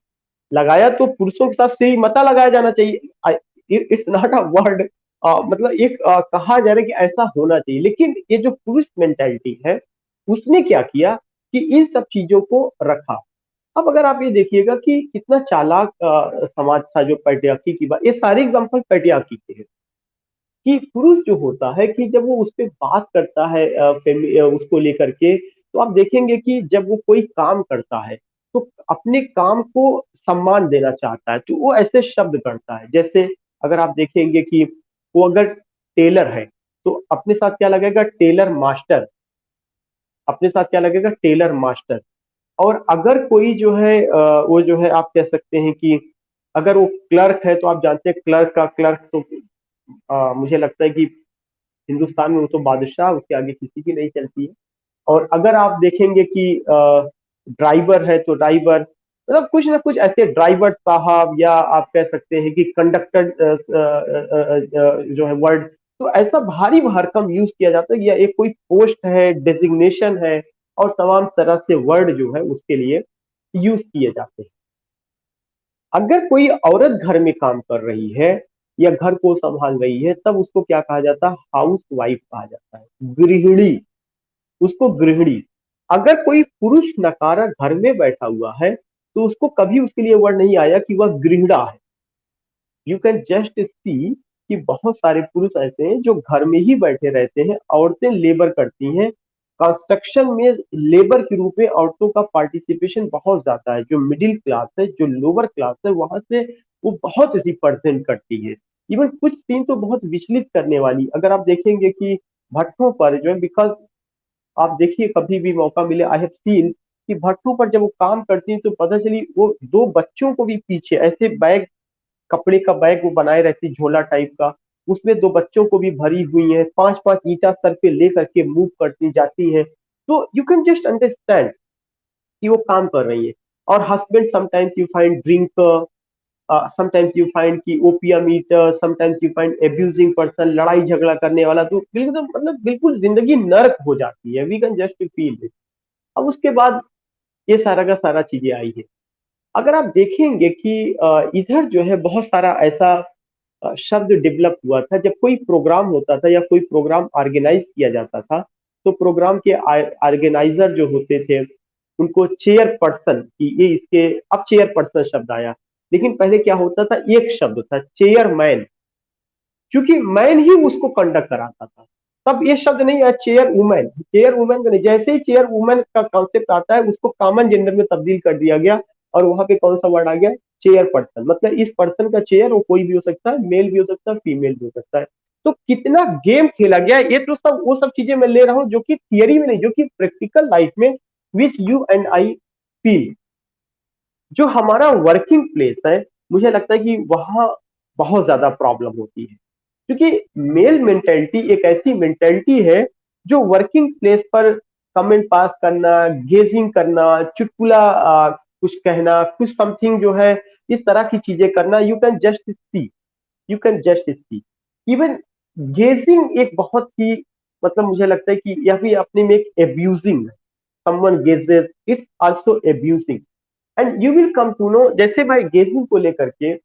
लगाया तो पुरुषों के साथ श्रीमता लगाया जाना चाहिए। इट्स नॉट अ वर्ड, मतलब एक कहा जा रहा है कि ऐसा होना चाहिए, लेकिन ये जो पुरुष मेंटेलिटी है उसने क्या किया कि इन सब चीजों को रखा। अब अगर आप ये देखिएगा कि कितना चालाक समाज था जो पैट्रियार्की की बात, ये सारे एग्जांपल पैट्रियार्की के हैं। कि पुरुष जो होता है कि जब वो उस पर बात करता है उसको लेकर के, तो आप देखेंगे कि जब वो कोई काम करता है तो अपने काम को सम्मान देना चाहता है, तो वो ऐसे शब्द करता है। जैसे अगर आप देखेंगे कि वो अगर टेलर है तो अपने साथ क्या लगेगा? Tailor master. अपने साथ क्या लगेगा? Tailor master. और अगर कोई जो है वो जो है आप कह सकते हैं कि अगर वो क्लर्क है तो आप जानते हैं क्लर्क का क्लर्क तो मुझे लगता है कि हिंदुस्तान में वो तो बादशाह, उसके आगे किसी की नहीं चलती है। और अगर आप देखेंगे कि ड्राइवर है तो ड्राइवर, मतलब कुछ ना कुछ ऐसे ड्राइवर साहब, या आप कह सकते हैं कि कंडक्टर जो है वर्ड, तो ऐसा भारी भरकम यूज किया जाता है, या एक कोई पोस्ट है, डेजिग्नेशन है, और तमाम तरह से वर्ड जो है उसके लिए यूज किए जाते हैं। अगर कोई औरत घर में काम कर रही है या घर को संभाल रही है तब उसको क्या कहा जाता है? हाउस वाइफ कहा जाता है, गृहिणी। उसको गृहिणी। अगर कोई पुरुष नकारा घर में बैठा हुआ है तो उसको कभी उसके लिए वर्ड नहीं आया कि वह गृहिणा है। यू कैन जस्ट सी कि बहुत सारे पुरुष ऐसे हैं जो घर में ही बैठे रहते हैं, औरतें लेबर करती हैं। कंस्ट्रक्शन में लेबर के रूप में औरतों का पार्टिसिपेशन बहुत ज्यादा है। जो मिडिल क्लास है, जो लोअर क्लास है, वहां से वो बहुत रिप्रेजेंट करती है। इवन कुछ सीन तो बहुत विचलित करने वाली, अगर आप देखेंगे कि भट्टों पर जो है, बिकॉज आप देखिए कभी भी मौका मिले, आई हैव सीन कि भट्टों पर जब वो काम करती है तो पता चली वो दो बच्चों को भी पीछे ऐसे बैग, कपड़े का बैग वो बनाए रहती, झोला टाइप का, उसमें दो बच्चों को भी भरी हुई है, 5-5 ईंटा सर पे लेकर के मूव करती जाती है। तो यू कैन जस्ट अंडरस्टैंड कि वो काम कर रही है। और husband sometimes you find drink, sometimes you find कि opium eater, sometimes you find abusing person, लड़ाई झगड़ा करने वाला। तो बिल्कुल मतलब बिल्कुल जिंदगी नर्क हो जाती है, we can just feel it. अब उसके बाद ये सारा का सारा चीजें आई है। अगर आप देखेंगे कि इधर जो है बहुत सारा ऐसा शब्द डेवलप हुआ था। जब कोई प्रोग्राम होता था या कोई प्रोग्राम ऑर्गेनाइज किया जाता था तो प्रोग्राम के ऑर्गेनाइजर जो होते थे उनको चेयर पर्सन की, ये इसके अब चेयर पर्सन शब्द आया, लेकिन पहले क्या होता था? एक शब्द था चेयरमैन, क्योंकि मैन ही उसको कंडक्ट कराता था। तब ये शब्द नहीं आया चेयर वुमेन। चेयर वुमेन का नहीं, जैसे ही चेयर वुमेन का कॉन्सेप्ट आता है उसको कॉमन जेंडर में तब्दील कर दिया गया, और वहां पे कौन सा वर्ड आ गया? Chair person. मतलब इस पर्सन का चेयर वो कोई भी हो सकता है, मेल भी हो सकता है, फीमेल भी हो सकता है। तो कितना गेम खेला गया, ये तो सब वो सब चीजें मैं ले रहा हूं जो कि थियरी में नहीं, जो कि प्रैक्टिकल लाइफ में which you and I feel. जो हमारा वर्किंग प्लेस है, मुझे लगता है कि वहां बहुत ज्यादा प्रॉब्लम होती है, क्योंकि मेल मेंटेलिटी एक ऐसी मेंटेलिटी है जो वर्किंग प्लेस पर कमेंट पास करना, गेजिंग करना, चुटकुला कुछ कहना, कुछ समथिंग जो है इस तरह की चीजें करना, you can just see even gazing एक बहुत ही, मतलब मुझे लगता है कि यह भी अपने में एक एब्यूजिंग है। Someone gazes, it's also abusing. And you will come to know, जैसे भाई गेजिंग को लेकर के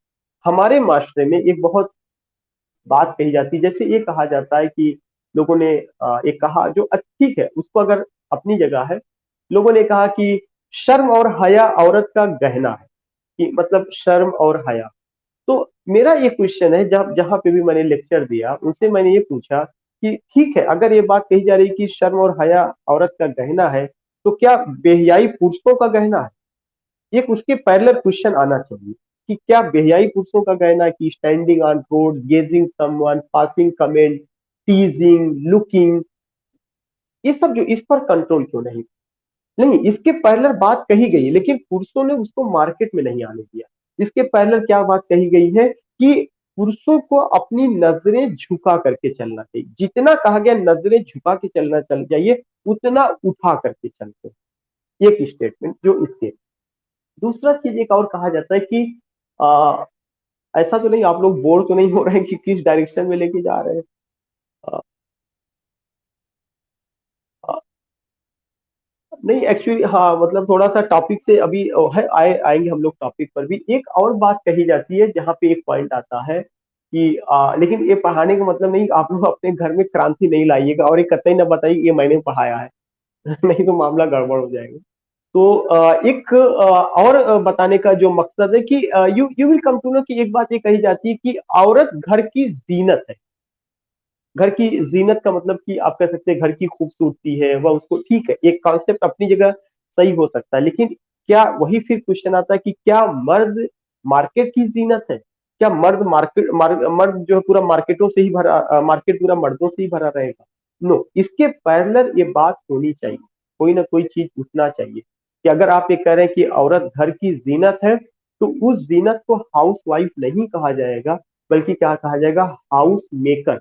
हमारे माशरे में एक बहुत बात कही जाती है। जैसे ये कहा जाता है कि लोगों ने एक कहा जो ठीक है, उसको अगर अपनी जगह है, लोगों ने कहा कि शर्म और हया औरत का गहना है, कि मतलब शर्म और हया। तो मेरा ये क्वेश्चन है, जब जहां पे भी मैंने लेक्चर दिया उनसे मैंने ये पूछा कि ठीक है, अगर ये बात कही जा रही है कि शर्म और हया औरत का गहना है, तो क्या बेहयाई पुरुषों का गहना है? एक उसके पैरेलल क्वेश्चन आना चाहिए कि क्या बेहयाई पुरुषों का गहना है, कि standing on road, gazing someone, passing comment, teasing, looking, ये सब जो, इस पर कंट्रोल क्यों नहीं? नहीं, इसके पैरेलल बात कही गई है, लेकिन पुरुषों ने उसको मार्केट में नहीं आने दिया। इसके पैरेलल क्या बात कही गई है कि पुरुषों को अपनी नजरें झुका करके चलना चाहिए। जितना कहा गया नजरें झुका के चलना चल जाइए, उतना उठा करके चलते हैं। एक स्टेटमेंट जो इसके। दूसरा चीज एक और कहा जाता है कि आ, ऐसा तो नहीं, आप लोग बोर तो नहीं हो रहे हैं कि किस डायरेक्शन में लेके जा रहे हैं? आ, आ, नहीं एक्चुअली, हाँ, मतलब थोड़ा सा टॉपिक से अभी है, आएंगे हम लोग टॉपिक पर भी। एक और बात कही जाती है जहाँ पे एक पॉइंट आता है कि लेकिन ये पढ़ाने का मतलब नहीं, आप लोग अपने घर में क्रांति नहीं लाइएगा और ये कतई ना बताइए ये मैंने पढ़ाया है। नहीं तो मामला गड़बड़ हो जाएगा। तो एक और बताने का जो मकसद है कि you you will come to know कि एक बात ये कही जाती है कि औरत घर की जीनत है। घर की जीनत का मतलब कि आप कह सकते हैं घर की खूबसूरती है वह, उसको ठीक है, एक कॉन्सेप्ट अपनी जगह सही हो सकता है, लेकिन क्या वही फिर क्वेश्चन आता है कि क्या मर्द मार्केट की जीनत है? क्या मर्द जो है पूरा मार्केटों से ही भरा, मार्केट पूरा मर्दों से ही भरा रहेगा? नो, इसके पैरेलल ये बात होनी चाहिए, कोई ना कोई चीज उठना चाहिए कि अगर आप ये कह रहे हैं कि औरत घर की जीनत है, तो उस जीनत को हाउस वाइफ नहीं कहा जाएगा, बल्कि क्या कहा जाएगा? House maker.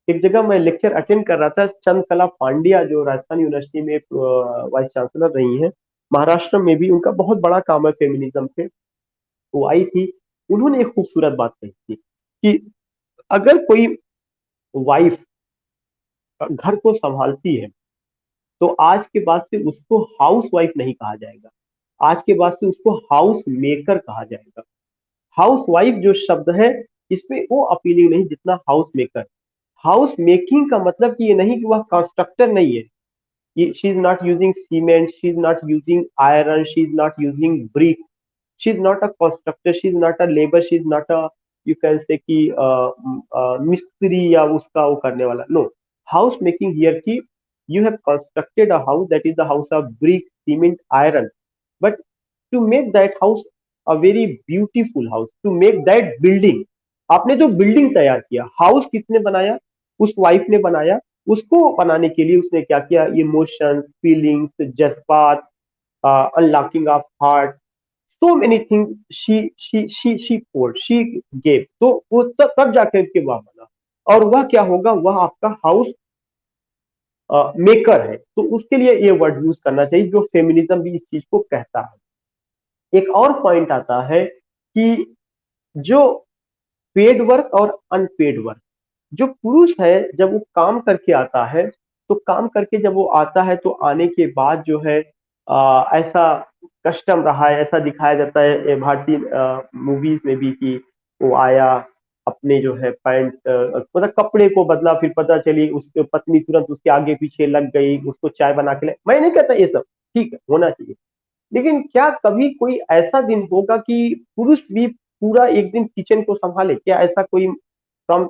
एक जगह मैं लेक्चर अटेंड कर रहा था, चंद्रकला पांड्या जो राजस्थान यूनिवर्सिटी में वाइस चांसलर रही हैं, महाराष्ट्र में भी उनका बहुत बड़ा काम है फेमिनिज्म पे। वो आई थी, उन्होंने एक खूबसूरत बात कही थी कि अगर कोई वाइफ घर को संभालती है, तो आज के बाद से उसको हाउस वाइफ नहीं कहा जाएगा, आज के बाद से उसको हाउस मेकर कहा जाएगा। हाउस वाइफ जो शब्द है, इसमें वो अपीलिंग नहीं जितना हाउस मेकर। हाउस मेकिंग का मतलब कि ये नहीं कि वह कंस्ट्रक्टर नहीं है, she is not using cement, she is not using iron, she is not using brick, she is not a constructor, she is not a labor, she is not a, you can say कि मिस्त्री या उसका वो करने वाला। No, house making here की you have constructed a house, that is the house of brick, cement, iron, but to make that house a very beautiful house, to make that building, आपने जो बिल्डिंग तैयार किया, house किसने बनाया? उस wife ने बनाया। उसको बनाने के लिए उसने क्या किया? इमोशंस, फीलिंग्स, जज्बात, unlocking of heart, so many thing she poured, she gave. तो वो तब जाकर के वह बना, और वह क्या होगा? वह आपका हाउस मेकर है। तो उसके लिए ये वर्ड यूज करना चाहिए, जो फेमिनिज्म भी इस चीज को कहता है। एक और पॉइंट आता है कि जो पेड वर्क और अनपेड वर्क, जो पुरुष है जब वो काम करके आता है, तो काम करके जब वो आता है, तो आने के बाद जो है ऐसा कस्टम रहा है, ऐसा दिखाया जाता है भारतीय मूवीज में भी कि वो आया, अपने जो है पैंट मतलब कपड़े को बदला, फिर पता चली उसके पत्नी तुरंत उसके आगे पीछे लग गई, उसको चाय बना के मैं नहीं कहता ये सब ठीक है, होना चाहिए, लेकिन क्या कभी कोई ऐसा दिन होगा कि पुरुष भी पूरा एक दिन किचन को संभाले? क्या ऐसा कोई फ्रॉम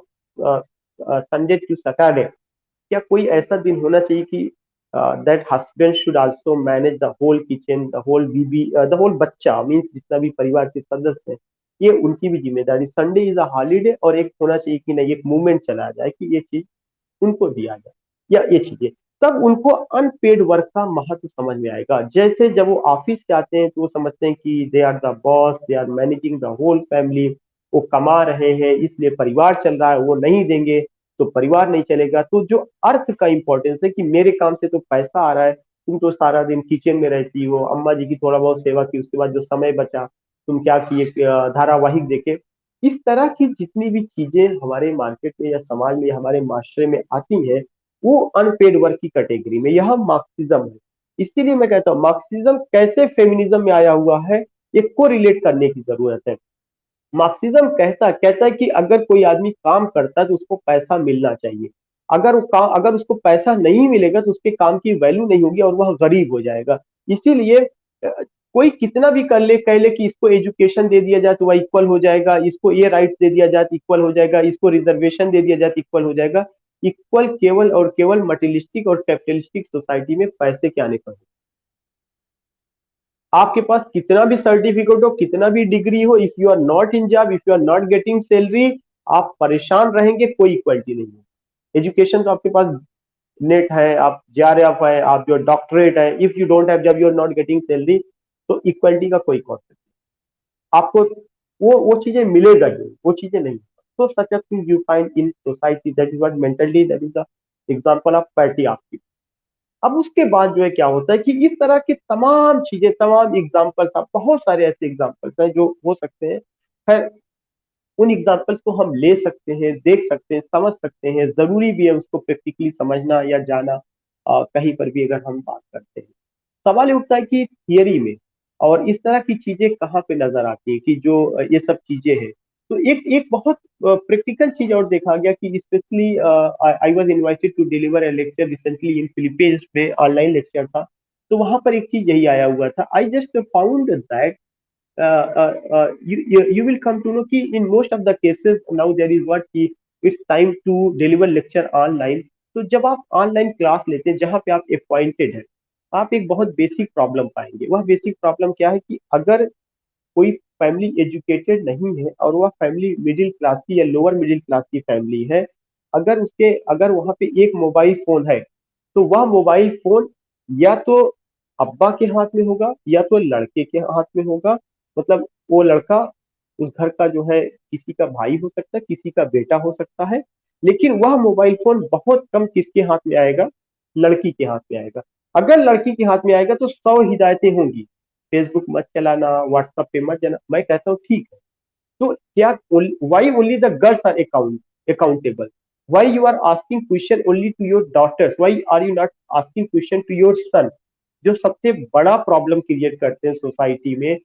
संडे टू सैटरडे, क्या कोई ऐसा दिन होना चाहिए कि that husband should also manage the whole kitchen, the whole बीबी, द होल बच्चा, मीन्स जितना भी परिवार के सदस्य हैं, ये उनकी भी जिम्मेदारी। संडे इज अ हॉलीडे, और एक होना चाहिए कि नहीं, एक मूवमेंट चलाया जाए कि ये चीज उनको दिया जाए, या ये चीजें, तब उनको अनपेड वर्क का महत्व समझ में आएगा। जैसे जब वो ऑफिस से आते हैं, तो वो समझते हैं कि they are the boss, they are managing the whole family, वो कमा रहे हैं इसलिए परिवार चल रहा है, वो नहीं देंगे तो परिवार नहीं चलेगा। तो जो अर्थ का इंपॉर्टेंस है कि मेरे काम से तो पैसा आ रहा है, तुम तो सारा दिन किचन में रहती हो, अम्मा जी की थोड़ा बहुत सेवा की, उसके बाद जो समय बचा तुम क्या किए, धारावाहिक देखे। इस तरह की जितनी भी चीजें हमारे मार्केट में या समाज में या हमारे माशरे में आती हैं, वो अनपेड वर्क की कैटेगरी में, यह मार्क्सिज्म है। इसीलिए मैं कहता हूँ मार्क्सिज्म कैसे फेमिनिज्म में आया हुआ है, ये को रिलेट करने की जरूरत है। मार्क्सिज्म कहता है कि अगर कोई आदमी काम करता है तो उसको पैसा मिलना चाहिए। अगर उसको पैसा नहीं मिलेगा तो उसके काम की वैल्यू नहीं होगी और वह गरीब हो जाएगा। इसीलिए कोई कितना भी कर ले, कह ले कि इसको एजुकेशन दे दिया जाए तो वह इक्वल हो जाएगा, इसको ये राइट्स दे दिया जाए तो इक्वल हो जाएगा, इसको रिजर्वेशन दे दिया जाए तो इक्वल हो जाएगा। इक्वल केवल और केवल मटेरियलिस्टिक और कैपिटलिस्टिक सोसाइटी में पैसे के आने पर। आपके पास कितना भी सर्टिफिकेट हो, कितना भी डिग्री हो, if you are not in job, if you are not getting salary, आप परेशान रहेंगे, कोई इक्वलिटी नहीं है। एजुकेशन तो आपके पास नेट है, आप जेआरएफ है, आप जो डॉक्टरेट है, if you don't have job, you are not getting salary, तो इक्वलिटी का कोई कॉन्सेप्ट नहीं। आपको वो चीजें मिलेगा ही, वो चीजें नहीं। तो such a thing you find in society, that is what mentally, that is the example of पैटी आपकी। अब उसके बाद जो है क्या होता है कि इस तरह की तमाम चीजें, तमाम एग्जाम्पल्स, आप बहुत सारे ऐसे एग्जाम्पल्स हैं जो हो सकते हैं। खैर, उन एग्जाम्पल्स को हम ले सकते हैं, देख सकते हैं, समझ सकते हैं, जरूरी भी है उसको प्रैक्टिकली समझना या जाना, कहीं पर भी अगर हम बात करते हैं। सवाल ये उठता है कि थियरी में और इस तरह की चीजें कहाँ पे नजर आती है कि जो ये सब चीजें हैं। तो एक एक बहुत प्रैक्टिकल चीज और देखा गया कि specially I was invited to deliver a lecture recently in Philippines में, ऑनलाइन लेक्चर था। तो वहां पर एक चीज यही आया हुआ था, I just found that you will come to know कि in most of the cases now there is what कि it's time to deliver lecture online। तो जब आप ऑनलाइन क्लास लेते हैं जहां पे आप अपॉइंटेड हैं, आप एक बहुत बेसिक प्रॉब्लम पाएंगे। वह बेसिक प्रॉब्लम क्या है कि अगर कोई फैमिली एजुकेटेड नहीं है और वह फैमिली मिडिल क्लास की या लोअर मिडिल क्लास की फैमिली है, अगर वहां पे एक मोबाइल फोन है, तो वह मोबाइल फोन या तो अब्बा के हाथ में होगा या तो लड़के के हाथ में होगा। मतलब वो लड़का उस घर का जो है, किसी का भाई हो सकता है, किसी का बेटा हो सकता है, लेकिन वह मोबाइल फोन बहुत कम किसके हाथ में आएगा, लड़की के हाथ में आएगा। अगर लड़की के हाथ में आएगा तो 100 हिदायतें होंगी, फेसबुक मत चलाना, व्हाट्सएप पे मत जाना। मैं कहता हूँ ठीक है, तो क्या why only the girls are accountable? Why you are asking question only to your daughters? Why are you not asking question to your son? जो सबसे बड़ा प्रॉब्लम क्रिएट करते हैं सोसाइटी में,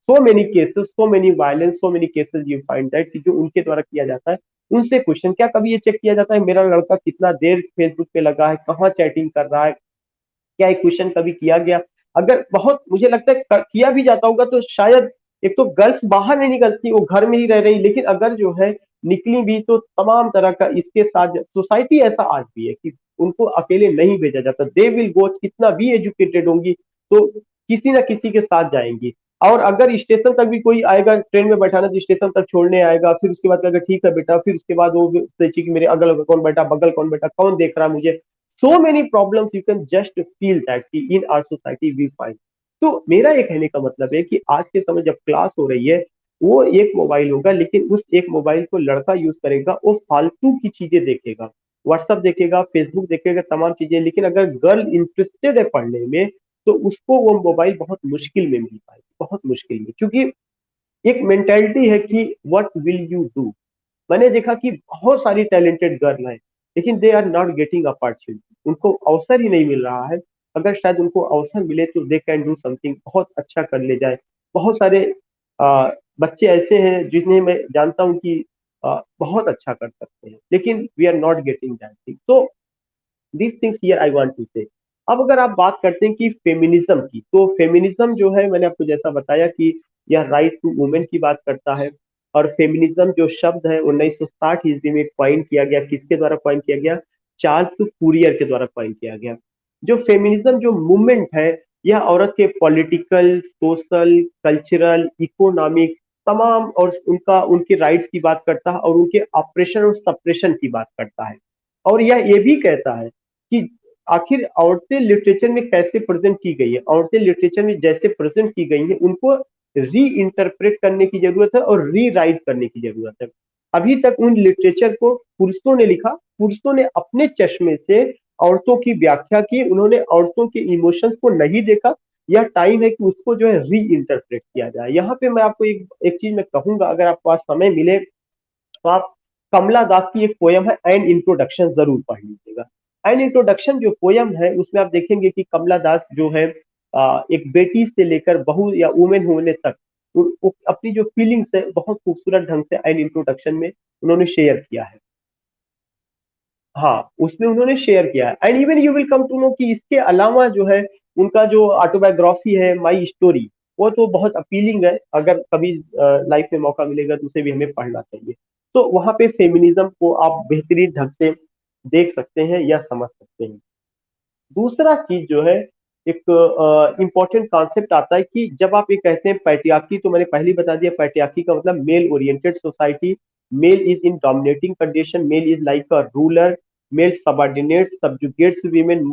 so many cases, so many violence, so many cases you find that कि जो उनके द्वारा किया जाता है, उनसे क्वेश्चन क्या कभी ये चेक किया जाता है मेरा लड़का कितना देर फेसबुक पे लगा है, कहाँ चैटिंग कर रहा है, क्या एक क्वेश्चन कभी किया गया? अगर बहुत, मुझे लगता है किया भी जाता होगा तो शायद, एक तो गर्ल्स बाहर नहीं निकलती, वो घर में ही रह रही, लेकिन अगर जो है निकली भी तो तमाम तरह का इसके साथ सोसाइटी ऐसा आज भी है कि उनको अकेले नहीं भेजा जाता। दे विल गो, कितना भी एजुकेटेड होंगी तो किसी ना किसी के साथ जाएंगी। और अगर स्टेशन तक भी कोई आएगा ट्रेन में बैठाना तो स्टेशन तक छोड़ने आएगा, फिर उसके बाद अगर ठीक है बेटा, फिर उसके बाद वो सोचे कि मेरे अगल कौन बैठा, बगल कौन बैठा, कौन देख रहा है मुझे। so many problems you can just feel that कि in our society we find। तो मेरा ये कहने का मतलब है कि आज के समय जब क्लास हो रही है, वो एक मोबाइल होगा, लेकिन उस एक मोबाइल को लड़का यूज करेगा, वो फालतू की चीजें देखेगा, व्हाट्सएप देखेगा, फेसबुक देखेगा, तमाम चीजें। लेकिन अगर गर्ल इंटरेस्टेड है पढ़ने में तो उसको वो मोबाइल बहुत मुश्किल में मिल पाएगी, बहुत मुश्किल में, क्योंकि एक मेंटेलिटी है कि व्हाट विल यू डू। मैंने देखा कि बहुत सारी टैलेंटेड गर्ल हैं, लेकिन they are not getting opportunity, उनको अवसर ही नहीं मिल रहा है। अगर शायद उनको अवसर मिले तो दे कैन डू समथिंग, बहुत अच्छा कर ले जाए। बहुत सारे बच्चे ऐसे हैं जिन्हें मैं जानता हूँ कि बहुत अच्छा कर सकते हैं, लेकिन we are not getting that thing. So this things here I want to say. अब अगर आप बात करते हैं कि फेमिनिज्म की, तो फेमिनिज्म जो है, मैंने आपको जैसा बताया कि यह राइट टू वुमेन की बात करता है। और फेमिनिज्म जो शब्द है 1960 ईस्वी में कॉइन किया गया, किसके द्वारा कॉइन किया गया? चार्ल्स फूरियर के द्वारा कॉइन किया गया। जो फेमिनिज्म जो मूवमेंट है, यह औरत के पॉलिटिकल, सोशल, कल्चरल, इकोनॉमिक तमाम और उनका उनके राइट्स की बात करता है और उनके ऑपरेशन और सप्रेशन की बात करता है। और यह ये भी कहता है कि आखिर औरतें लिटरेचर में कैसे प्रेजेंट की गई है, औरतें लिटरेचर में जैसे प्रेजेंट की गई हैं, उनको री इंटरप्रेट करने की जरूरत है और रीराइट करने की जरूरत है। अभी तक उन लिटरेचर को पुरुषों ने लिखा, पुरुषों ने अपने चश्मे से औरतों की व्याख्या की, उन्होंने औरतों के इमोशंस को नहीं देखा। यह टाइम है कि उसको जो है री इंटरप्रेट किया जाए। यहाँ पे मैं आपको एक एक चीज मैं कहूंगा, अगर आपको आज समय मिले तो आप कमला दास की एक पोयम है एन इंट्रोडक्शन जरूर पढ़ लीजिएगा। एन इंट्रोडक्शन जो पोयम है उसमें आप देखेंगे कि कमला दास जो है एक बेटी से लेकर बहू या वुमेन होने तक अपनी जो फीलिंग्स है बहुत खूबसूरत ढंग से एन इंट्रोडक्शन में उन्होंने शेयर किया है। हाँ, उसमें उन्होंने शेयर किया है। And even you will come to know कि इसके अलावा जो है उनका जो ऑटोबायोग्राफी है माई स्टोरी, वो तो बहुत अपीलिंग है। अगर कभी लाइफ में मौका मिलेगा तो उसे भी हमें पढ़ना चाहिए। तो वहां पे फेमिनिज्म को आप बेहतरीन ढंग से देख सकते हैं या समझ सकते हैं। दूसरा चीज जो है, एक इम्पोर्टेंट कॉन्सेप्ट आता है कि जब आप ये कहते हैं पैट्रियार्की, तो मैंने पहले ही बता दिया पैट्रियार्की का मतलब male oriented society. Male is in dominating condition, male is like a ruler, male subordinates subjugates women,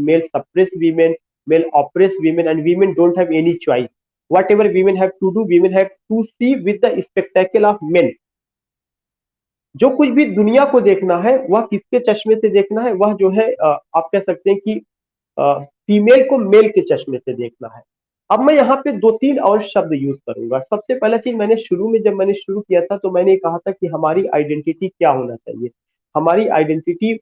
male suppress women, male oppress women, and women don't have any choice. Whatever women have to do, women have to see with the spectacle of men. जो कुछ भी दुनिया को देखना है वह किसके चश्मे से देखना है, वह जो है आप कह सकते हैं कि फीमेल को मेल के चश्मे से देखना है। अब मैं यहाँ पे दो तीन और शब्द यूज करूंगा। सबसे पहला चीज, मैंने शुरू में जब मैंने शुरू किया था तो मैंने कहा था कि हमारी आइडेंटिटी क्या होना चाहिए। हमारी आइडेंटिटी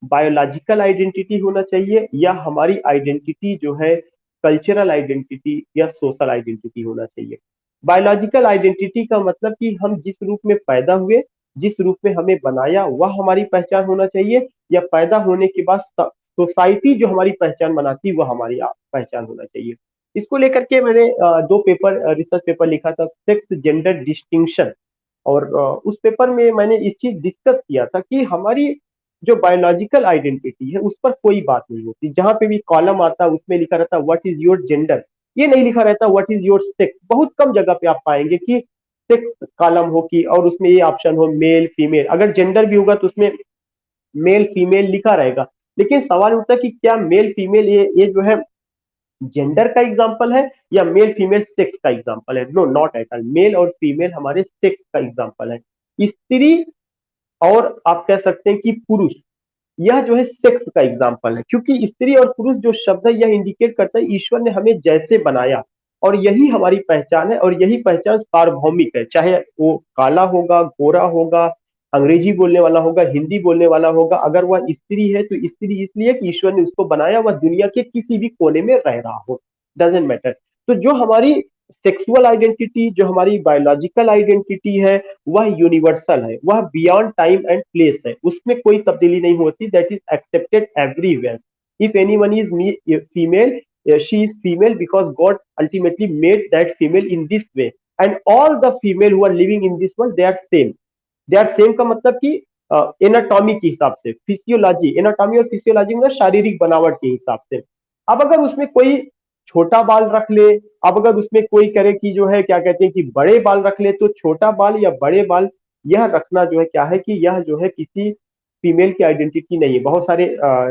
बायोलॉजिकल आइडेंटिटी होना चाहिए या हमारी आइडेंटिटी जो है कल्चरल आइडेंटिटी या सोशल आइडेंटिटी होना चाहिए। बायोलॉजिकल आइडेंटिटी का मतलब कि हम जिस रूप में पैदा हुए, जिस रूप में हमें बनाया वह हमारी पहचान होना चाहिए, या पैदा होने के बाद सोसाइटी जो हमारी पहचान बनाती वह हमारी पहचान होना चाहिए। इसको लेकर के मैंने दो पेपर रिसर्च पेपर लिखा था, सेक्स जेंडर डिस्टिंक्शन। और उस पेपर में मैंने इस चीज डिस्कस किया था कि हमारी जो बायोलॉजिकल आइडेंटिटी है उस पर कोई बात नहीं होती। जहां पे भी कॉलम आता उसमें लिखा रहता व्हाट इज योर जेंडर, ये नहीं लिखा रहता व्हाट इज योर सेक्स। बहुत कम जगह पे आप पाएंगे कि सेक्स कॉलम हो कि और उसमें ये ऑप्शन हो मेल फीमेल। अगर जेंडर भी होगा तो उसमें मेल फीमेल लिखा रहेगा। लेकिन सवाल उठता है कि क्या मेल फीमेल ये जो है जेंडर का एग्जाम्पल है या मेल फीमेल सेक्स का एग्जाम्पल है? No, not at all. Male और फीमेल हमारे सेक्स का एग्जाम्पल है। स्त्री और आप कह सकते हैं कि पुरुष, यह जो है सेक्स का एग्जाम्पल है। क्योंकि स्त्री और पुरुष जो शब्द है यह इंडिकेट करता है ईश्वर ने हमें जैसे बनाया और यही हमारी पहचान है और यही पहचान सार्वभौमिक है। चाहे वो काला होगा, गोरा होगा, अंग्रेजी बोलने वाला होगा, हिंदी बोलने वाला होगा, अगर वह स्त्री है तो स्त्री इसलिए कि ईश्वर ने उसको बनाया, वह दुनिया के किसी भी कोने में रह रहा हो, डजेंट मैटर। तो जो हमारी सेक्सुअल आइडेंटिटी, जो हमारी बायोलॉजिकल आइडेंटिटी है, वह यूनिवर्सल है, वह बियॉन्ड टाइम एंड प्लेस है, उसमें कोई तब्दीली नहीं होती। That is accepted everywhere. If anyone is female, she is female because God ultimately made that female in this way, and all the female who are living in this world they are same। They are same का मतलब कि anatomy के हिसाब से, physiology, anatomy और physiology में शारीरिक बनावट के हिसाब से। अब अगर उसमें कोई छोटा बाल रख ले, अब अगर उसमें कोई करे कि जो है क्या कहते हैं कि बड़े बाल रख ले, तो छोटा बाल या बड़े बाल यह रखना जो है क्या है कि यह जो है किसी फीमेल की आइडेंटिटी नहीं है। बहुत सारे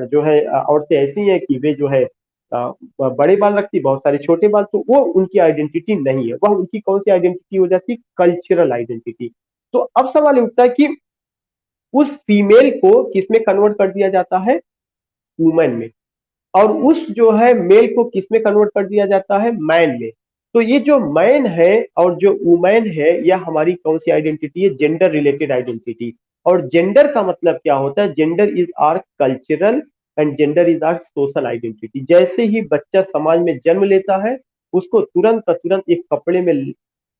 जो है औरतें ऐसी हैं कि वे जो है बड़े बाल रखती, बहुत सारे छोटे बाल, तो वो उनकी आइडेंटिटी नहीं है। वह उनकी कौन सी आइडेंटिटी हो जाती? Cultural identity. तो अब सवाल उठता है कि उस फीमेल को किसमें कन्वर्ट कर दिया जाता है? वुमेन में। और उस जो है मेल को किसमें कन्वर्ट कर दिया जाता है? मैन में। तो ये जो मैन है और जो वुमेन है यह हमारी कौन सी आइडेंटिटी है? Gender related identity. और जेंडर का मतलब क्या होता है? Gender is our cultural and gender is our social identity. जैसे ही बच्चा समाज में जन्म लेता है उसको तुरंत का तुरंत एक कपड़े में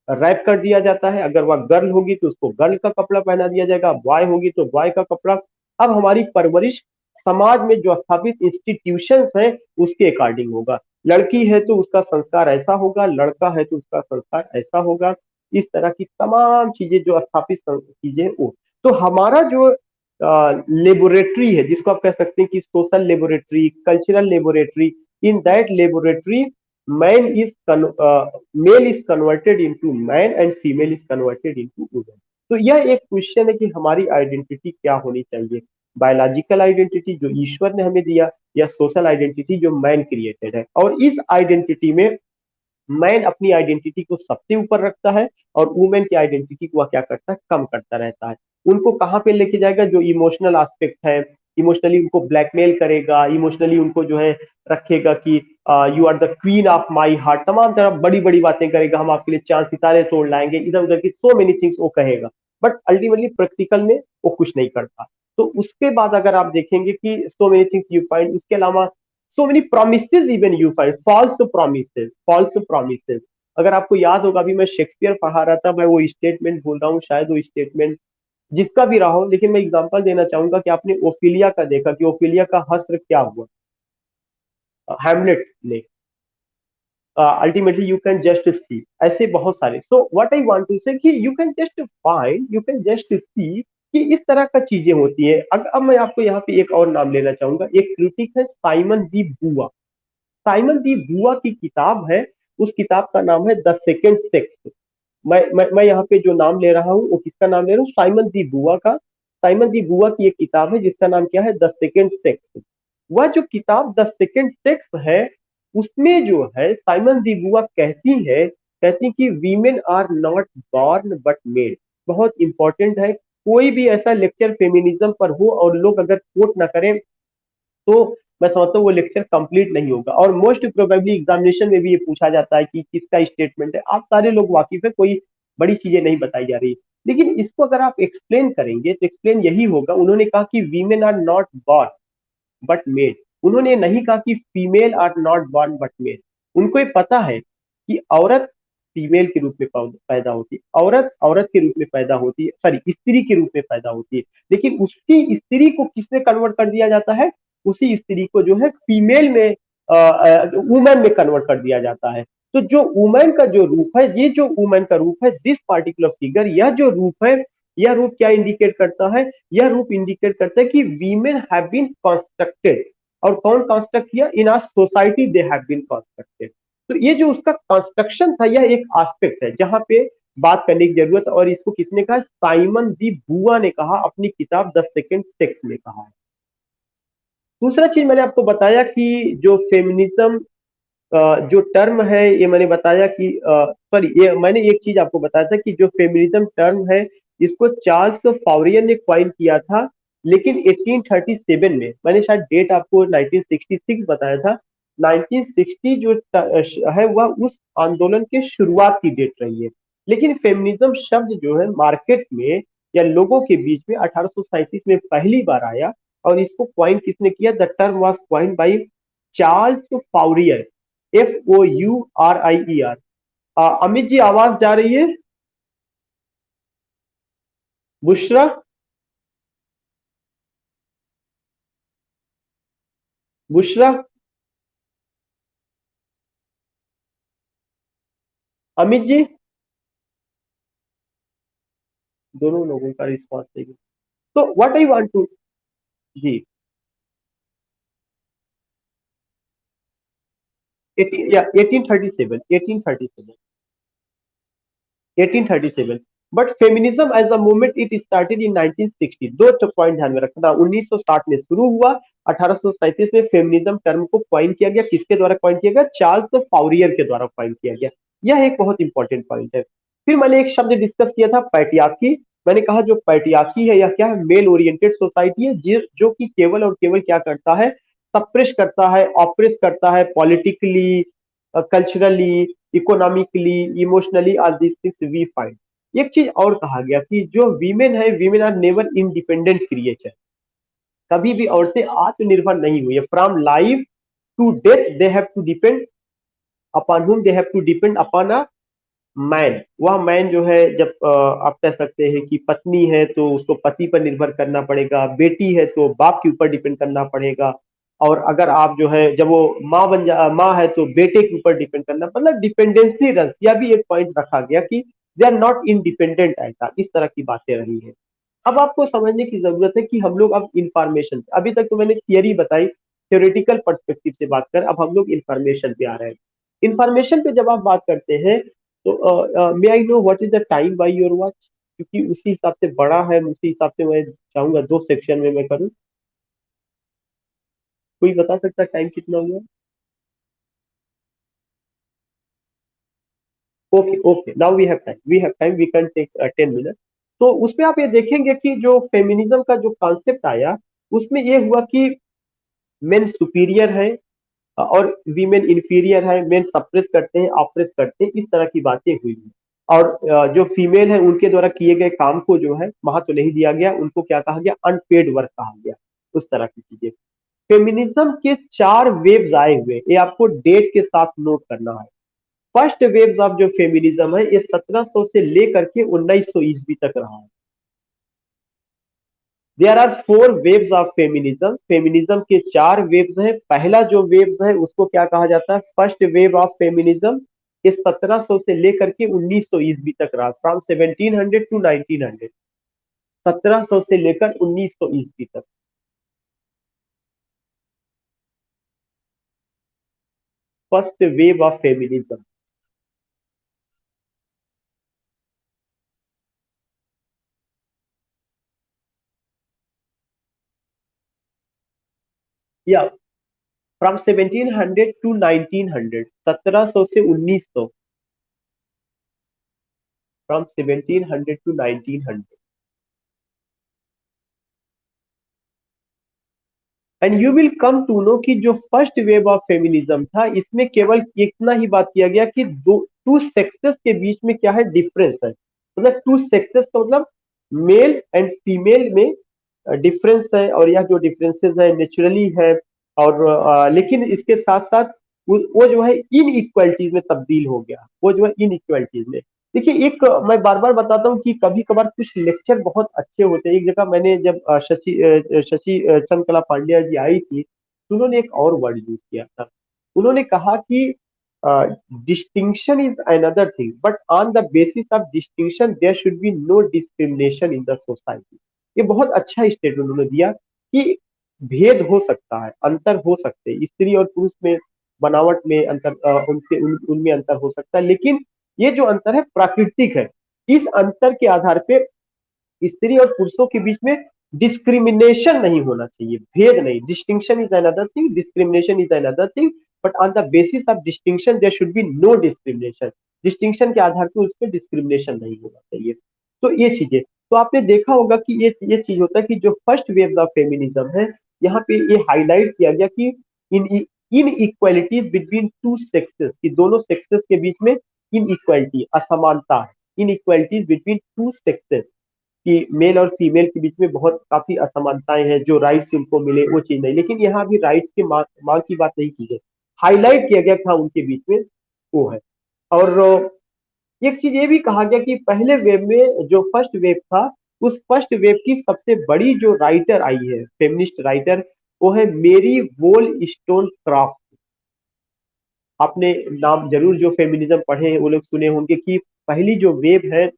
रैप कर दिया जाता है। अगर वह गर्ल होगी तो उसको गर्ल का कपड़ा पहना दिया जाएगा, बॉय होगी तो बॉय का कपड़ा। अब हमारी परवरिश समाज में जो स्थापित इंस्टीट्यूशंस हैं उसके अकॉर्डिंग होगा। लड़की है तो उसका संस्कार ऐसा होगा, लड़का है तो उसका संस्कार ऐसा होगा। इस तरह की तमाम चीजें जो स्थापित चीजें वो, तो हमारा जो लेबोरेटरी है जिसको आप कह सकते हैं कि social laboratory, cultural laboratory, in that laboratory man is male is converted into man and female is converted into women. तो यह एक क्वेश्चन है कि हमारी आइडेंटिटी क्या होनी चाहिए? बायोलॉजिकल आइडेंटिटी जो ईश्वर ने हमें दिया, या सोशल आइडेंटिटी जो मैन क्रिएटेड है? और इस आइडेंटिटी में मैन अपनी आइडेंटिटी को सबसे ऊपर रखता है और वुमेन की आइडेंटिटी को वह क्या करता है, कम करता रहता है। उनको कहाँ पे लेके जाएगा, जो इमोशनल एस्पेक्ट है, इमोशनली उनको ब्लैकमेल करेगा, इमोशनली उनको जो है रखेगा कि you are the queen of my heart, तमाम तरह बड़ी बड़ी बातें करेगा, हम आपके लिए चांद सितारे तोड़ लाएंगे, इधर उधर की सो मेनी थिंग्स वो कहेगा। बट अल्टीमेटली प्रैक्टिकल में वो कुछ नहीं करता। तो उसके बाद अगर आप देखेंगे कि सो मेनी थिंग्स यू फाइंड, इसके अलावा so many promises even you find, false promises। अगर आपको याद होगा, अभी मैं शेक्सपियर पढ़ा रहा था, मैं वो स्टेटमेंट भूल रहा हूँ, शायद वो स्टेटमेंट जिसका भी रहा हो, लेकिन मैं एग्जांपल देना चाहूंगा कि आपने ओफिलिया का देखा कि ओफिलिया का हश्र क्या हुआ हैमलेट ने, ultimately you can just see, ऐसे बहुत सारे। So what I want to say कि you can just find, you can just see कि इस तरह का चीजें होती है। अब मैं आपको यहाँ पे एक और नाम लेना चाहूंगा, एक क्रिटिक है साइमन दी बुआ। साइमन दी बुआ की किताब है, उस किताब का नाम है द सेकेंड सेक्स। मैं यहाँ पे जो नाम ले रहा हूँ वो किसका नाम ले रहा हूँ, साइमन दी बुआ का। साइमन दी बुआ की एक किताब है जिसका नाम क्या है, द सेकेंड सेक्स। वह जो किताब द सेकेंड सेक्स है, उसमें जो है साइमन दी बुआ कहती कि women are not born but made. बहुत इंपॉर्टेंट है, कोई भी ऐसा लेक्चर फेमिनिज्म पर हो और लोग अगर कोट ना करें तो मैं समझता हूँ वो लेक्चर कंप्लीट नहीं होगा। और मोस्ट प्रोबेबली एग्जामिनेशन में भी ये पूछा जाता है कि किसका स्टेटमेंट है। आप सारे लोग वाकिफ है, कोई बड़ी चीजें नहीं बताई जा रही, लेकिन इसको अगर आप एक्सप्लेन करेंगे तो एक्सप्लेन यही होगा। उन्होंने कहा कि women are not born but made, उन्होंने ये नहीं कहा कि female are not born but made. उनको ये पता है कि औरत फीमेल के रूप में पैदा होती है, औरत औरत के रूप में पैदा होती है, सॉरी स्त्री के रूप में पैदा होती है, लेकिन उसी स्त्री को किसमें कन्वर्ट कर दिया जाता है, उसी स्त्री को जो है फीमेल में, वुमेन में कन्वर्ट कर दिया जाता है। तो जो वुमेन का जो रूप है, ये जो वुमेन का रूप है, दिस पार्टिकुलर फिगर, यह जो रूप है, यह रूप क्या इंडिकेट करता है, यह रूप इंडिकेट करता है कि वीमेन हैव बीन कंस्ट्रक्टेड। और कौन कंस्ट्रक्ट किया, in our society they have been constructed. तो ये जो उसका कंस्ट्रक्शन था, यह एक एस्पेक्ट है जहां पे बात करने की जरूरत है। और इसको किसने कहा, साइमन दी बुआ ने कहा, अपनी किताब द सेकेंड सेक्स में कहा है। दूसरा चीज मैंने आपको बताया कि जो फेमिनिज्म जो टर्म है, ये मैंने बताया कि सॉरी, ये मैंने एक चीज आपको बताया था कि जो फेमिनिज्म टर्म है, इसको चार्ल्स फॉरियर ने क्वाइन किया था, लेकिन 1837 में, मैंने शायद डेट आपको 1966 बताया था, 1960 जो है वह उस आंदोलन के शुरुआत की डेट रही है। लेकिन फेमिनिज्म शब्द जो है मार्केट में या लोगों के बीच में 1837 में पहली बार आया। और इसको क्वाइन किसने किया, the term was coin by Charles Fourier, FOURIER। Amit ji आवाज जा रही है, बुशरा, बुशरा, अमित जी, दोनों लोगों का रिस्पॉन्स चाहिए। तो व्हाट आई वांट टू, जी, 18 या 1837, 1837। But feminism as a movement it started in 1960। दो तो पॉइंट ध्यान में रखना, 1960 में शुरू हुआ, 1837 में फेमिनिज्म टर्म को क्वाइन किया गया। किसके द्वारा क्वाइन किया गया, चार्ल्स फाउरियर के द्वारा क्वाइन किया गया। यह एक बहुत इंपॉर्टेंट पॉइंट है। फिर मैंने एक शब्द डिस्कस किया था, पैट्रियार्की। मैंने कहा जो पैट्रियार्की है, यह क्या है, मेल ओरिएंटेड सोसाइटी है, जो कि केवल और केवल क्या करता है, सप्रेस करता है, ऑप्रेस करता है, politically, culturally, economically, emotionally, all this things we find. एक चीज और कहा गया कि जो वीमेन है, women are never independent creature. कभी भी औरतें आत्मनिर्भर नहीं हुई है। From life to death they have to depend upon whom, they have to depend upon a man. वह मैन जो है, जब आप कह सकते हैं कि पत्नी है तो उसको पति पर निर्भर करना पड़ेगा, बेटी है तो बाप के ऊपर डिपेंड करना पड़ेगा, और अगर आप जो है जब वो माँ है तो बेटे के ऊपर डिपेंड करना, मतलब डिपेंडेंसी रन, यह भी एक पॉइंट रखा गया कि दे आर नॉट इंडिपेंडेंट, ऐसा इस तरह की बातें रही है। अब आपको समझने की जरूरत है कि हम लोग अब इंफॉर्मेशन, अभी तक तो मैंने थियरी बताई, थ्योरेटिकल पर्सपेक्टिव से बात कर, अब हम लोग इंफॉर्मेशन पे आ रहे हैं। इंफॉर्मेशन पे जब आप बात करते हैं तो may I know what is the time by your watch, क्योंकि उसी हिसाब से बड़ा है, उसी हिसाब से मैं चाहूंगा दो सेक्शन में मैं करूँ। कोई बता सकता है टाइम कितना हुआ? Okay okay, now we can take 10 minute. तो उसमें आप ये देखेंगे कि जो फेमिनिज्म का जो कॉन्सेप्ट आया, उसमें ये हुआ कि मेन सुपीरियर है और वीमेन इंफीरियर है, मेन सप्रेस करते हैं, ऑप्रेस करते हैं, इस तरह की बातें हुई हैं। और जो फीमेल है उनके द्वारा किए गए काम को जो है महत्व नहीं दिया गया, उनको क्या कहा गया, अनपेड वर्क कहा गया, उस तरह की चीजें। फेमिनिज्म के 4 वेव्स आए हुए, ये आपको डेट के साथ नोट करना है। फर्स्ट वेव्स ऑफ जो फेमिनिज्म है ये 1700 से लेकर के 1900 ईस्वी तक रहा है। There are 4 waves of feminism, feminism के 4 वेव्स हैं। पहला जो वेव्स है उसको क्या कहा जाता है, फर्स्ट वेव ऑफ फेमिनिज्म, ये 1700 से लेकर के 1900 ईस्वी तक रहा, फ्रॉम 1700 टू 1900, 1700 से लेकर 1900 ईस्वी तक। फर्स्ट वेव ऑफ फेमिनिज्म, या फ्रॉम 1700 टू 1900, 1700 से 1900, from 1700 to 1900। And you will come to know कि जो फर्स्ट वेव ऑफ फेमिनिज्म था इसमें केवल इतना ही बात किया गया कि दो टू सेक्सेस के बीच में क्या है, डिफरेंस है। मतलब टू सेक्सेस का मतलब मेल एंड फीमेल में डिफरेंस है, और यह जो डिफरेंसेस है नेचुरली है। और लेकिन इसके साथ साथ वो जो है इन इक्वलिटीज में तब्दील हो गया, वो जो है इन इक्वलिटीज में। देखिए एक मैं बार बार बताता हूँ कि कभी कभार कुछ लेक्चर बहुत अच्छे होते हैं। एक जगह मैंने जब शशि चंद्रकला पांड्या जी आई थी, तो उन्होंने एक और वर्ड यूज किया था। उन्होंने कहा कि distinction is another thing, but on the basis of distinction there should be no discrimination in the society. ये बहुत अच्छा स्टेटमेंट उन्होंने दिया कि भेद हो सकता है, अंतर हो सकते हैं, स्त्री और पुरुष में बनावट में अंतर, उनमें अंतर हो सकता है, लेकिन ये जो अंतर है प्राकृतिक है। इस अंतर के आधार पे स्त्री और पुरुषों के बीच में डिस्क्रिमिनेशन नहीं होना चाहिए, भेद नहीं। Distinction is another thing, discrimination is another thing, but on the basis of distinction there should be no discrimination. Distinction के आधार पर उस पर डिस्क्रिमिनेशन नहीं होना चाहिए। तो ये चीजें, तो आपने देखा होगा कि ये चीज होता है कि जो फर्स्ट वेव ऑफ फेमिनिज्म है, यहाँ पे ये हाईलाइट किया गया कि इन इन इक्वालिटीज बिटवीन टू सेक्सेस, कि दोनों सेक्सेस के बीच में इन इक्वालिटी, असमानता है, इन इक्वालिटीज बिटवीन टू सेक्सेस, कि मेल और फीमेल के बीच में बहुत काफी असमानताएं हैं, जो राइट्स उनको मिले वो चीज नहीं। लेकिन यहाँ भी राइट्स के मांग की बात नहीं की गई, हाईलाइट किया गया था उनके बीच में, वो है। और एक चीज ये भी कहा गया कि पहले वेव में जो फर्स्ट वेव था, उस फर्स्ट वेव की सबसे बड़ी जो राइटर आई है, फेमिनिस्ट राइटर, वो है मेरी वोल स्टोन क्राफ्ट। आपने नाम जरूर, जो फेमिनिज्म पढ़े हैं वो लोग सुने होंगे कि पहली जो वेव है,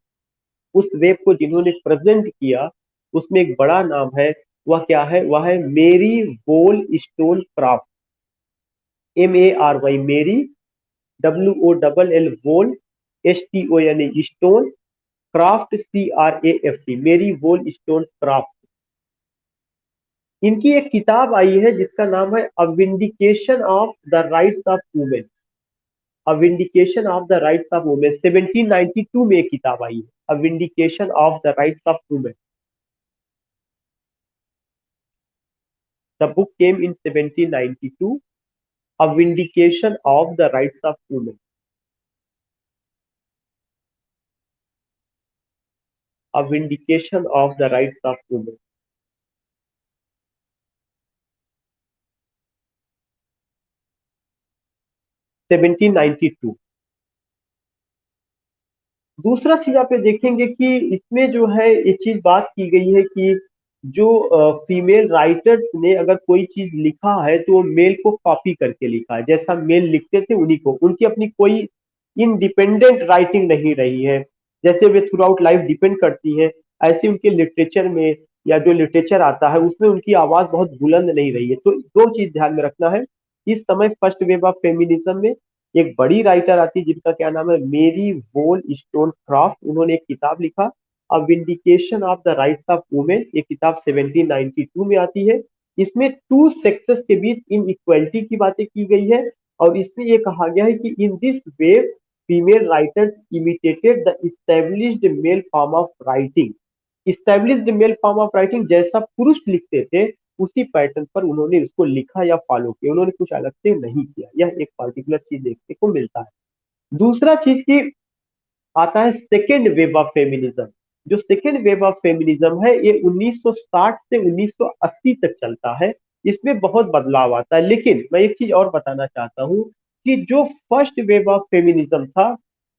उस वेब को जिन्होंने प्रेजेंट किया, उसमें एक बड़ा नाम है। वह क्या है, वह है मेरी वोल स्टोन क्राफ्ट, MARY, मेरी, WOLL वोल, STON स्टोन, क्राफ्ट CRAFT, मेरी वोल स्टोन क्राफ्ट। इनकी एक किताब आई है जिसका नाम है a vindication of the rights of women, a vindication of the rights of women, 1792 में एक किताब आई है, a vindication of the rights of women. The book came in 1792, A Vindication of the Rights of Women. A Vindication of the Rights of Women. 1792। दूसरा चीज आप ये देखेंगे कि इसमें जो है ये चीज बात की गई है कि जो फीमेल राइटर्स ने अगर कोई चीज लिखा है तो वो मेल को कॉपी करके लिखा है, जैसा मेल लिखते थे उन्हीं को, उनकी अपनी कोई इंडिपेंडेंट राइटिंग नहीं रही है। जैसे way through out life depend करती है, ऐसे उनके लिटरेचर में या जो लिटरेचर आता है उसमें उनकी आवाज बहुत बुलंद नहीं रही है। तो दो चीज ध्यान में रखना है। इस समय फर्स्ट वेव ऑफ फेमिनिज्म में एक बड़ी राइटर आती है जिनका क्या नाम है, मेरी वोल स्टोन क्राफ्ट। उन्होंने एक किताब लिखा, a vindication of the rights of women. ये किताब 1792 में आती है। इसमें टू सेक्सेस के बीच इन इक्वलिटी की बातें की गई है, और इसमें ये कहा गया है कि in this wave female writers imitated the established male form of writing. Established male form of writing जैसा पुरुष लिखते थे उसी पैटर्न पर उन्होंने उसको लिखा या फॉलो किया, उन्होंने कुछ अलग से नहीं किया। यह एक पर्टिकुलर चीज देखने को मिलता है। दूसरा चीज की आता है सेकेंड वेव ऑफ फेमिनिज्म। जो सेकेंड वेव ऑफ फेमिनिज्म है ये 1960 से 1980 तक चलता है। इसमें बहुत बदलाव आता है, लेकिन मैं एक चीज और बताना चाहता हूँ कि जो फर्स्ट वेव ऑफ फेमिनिज्म था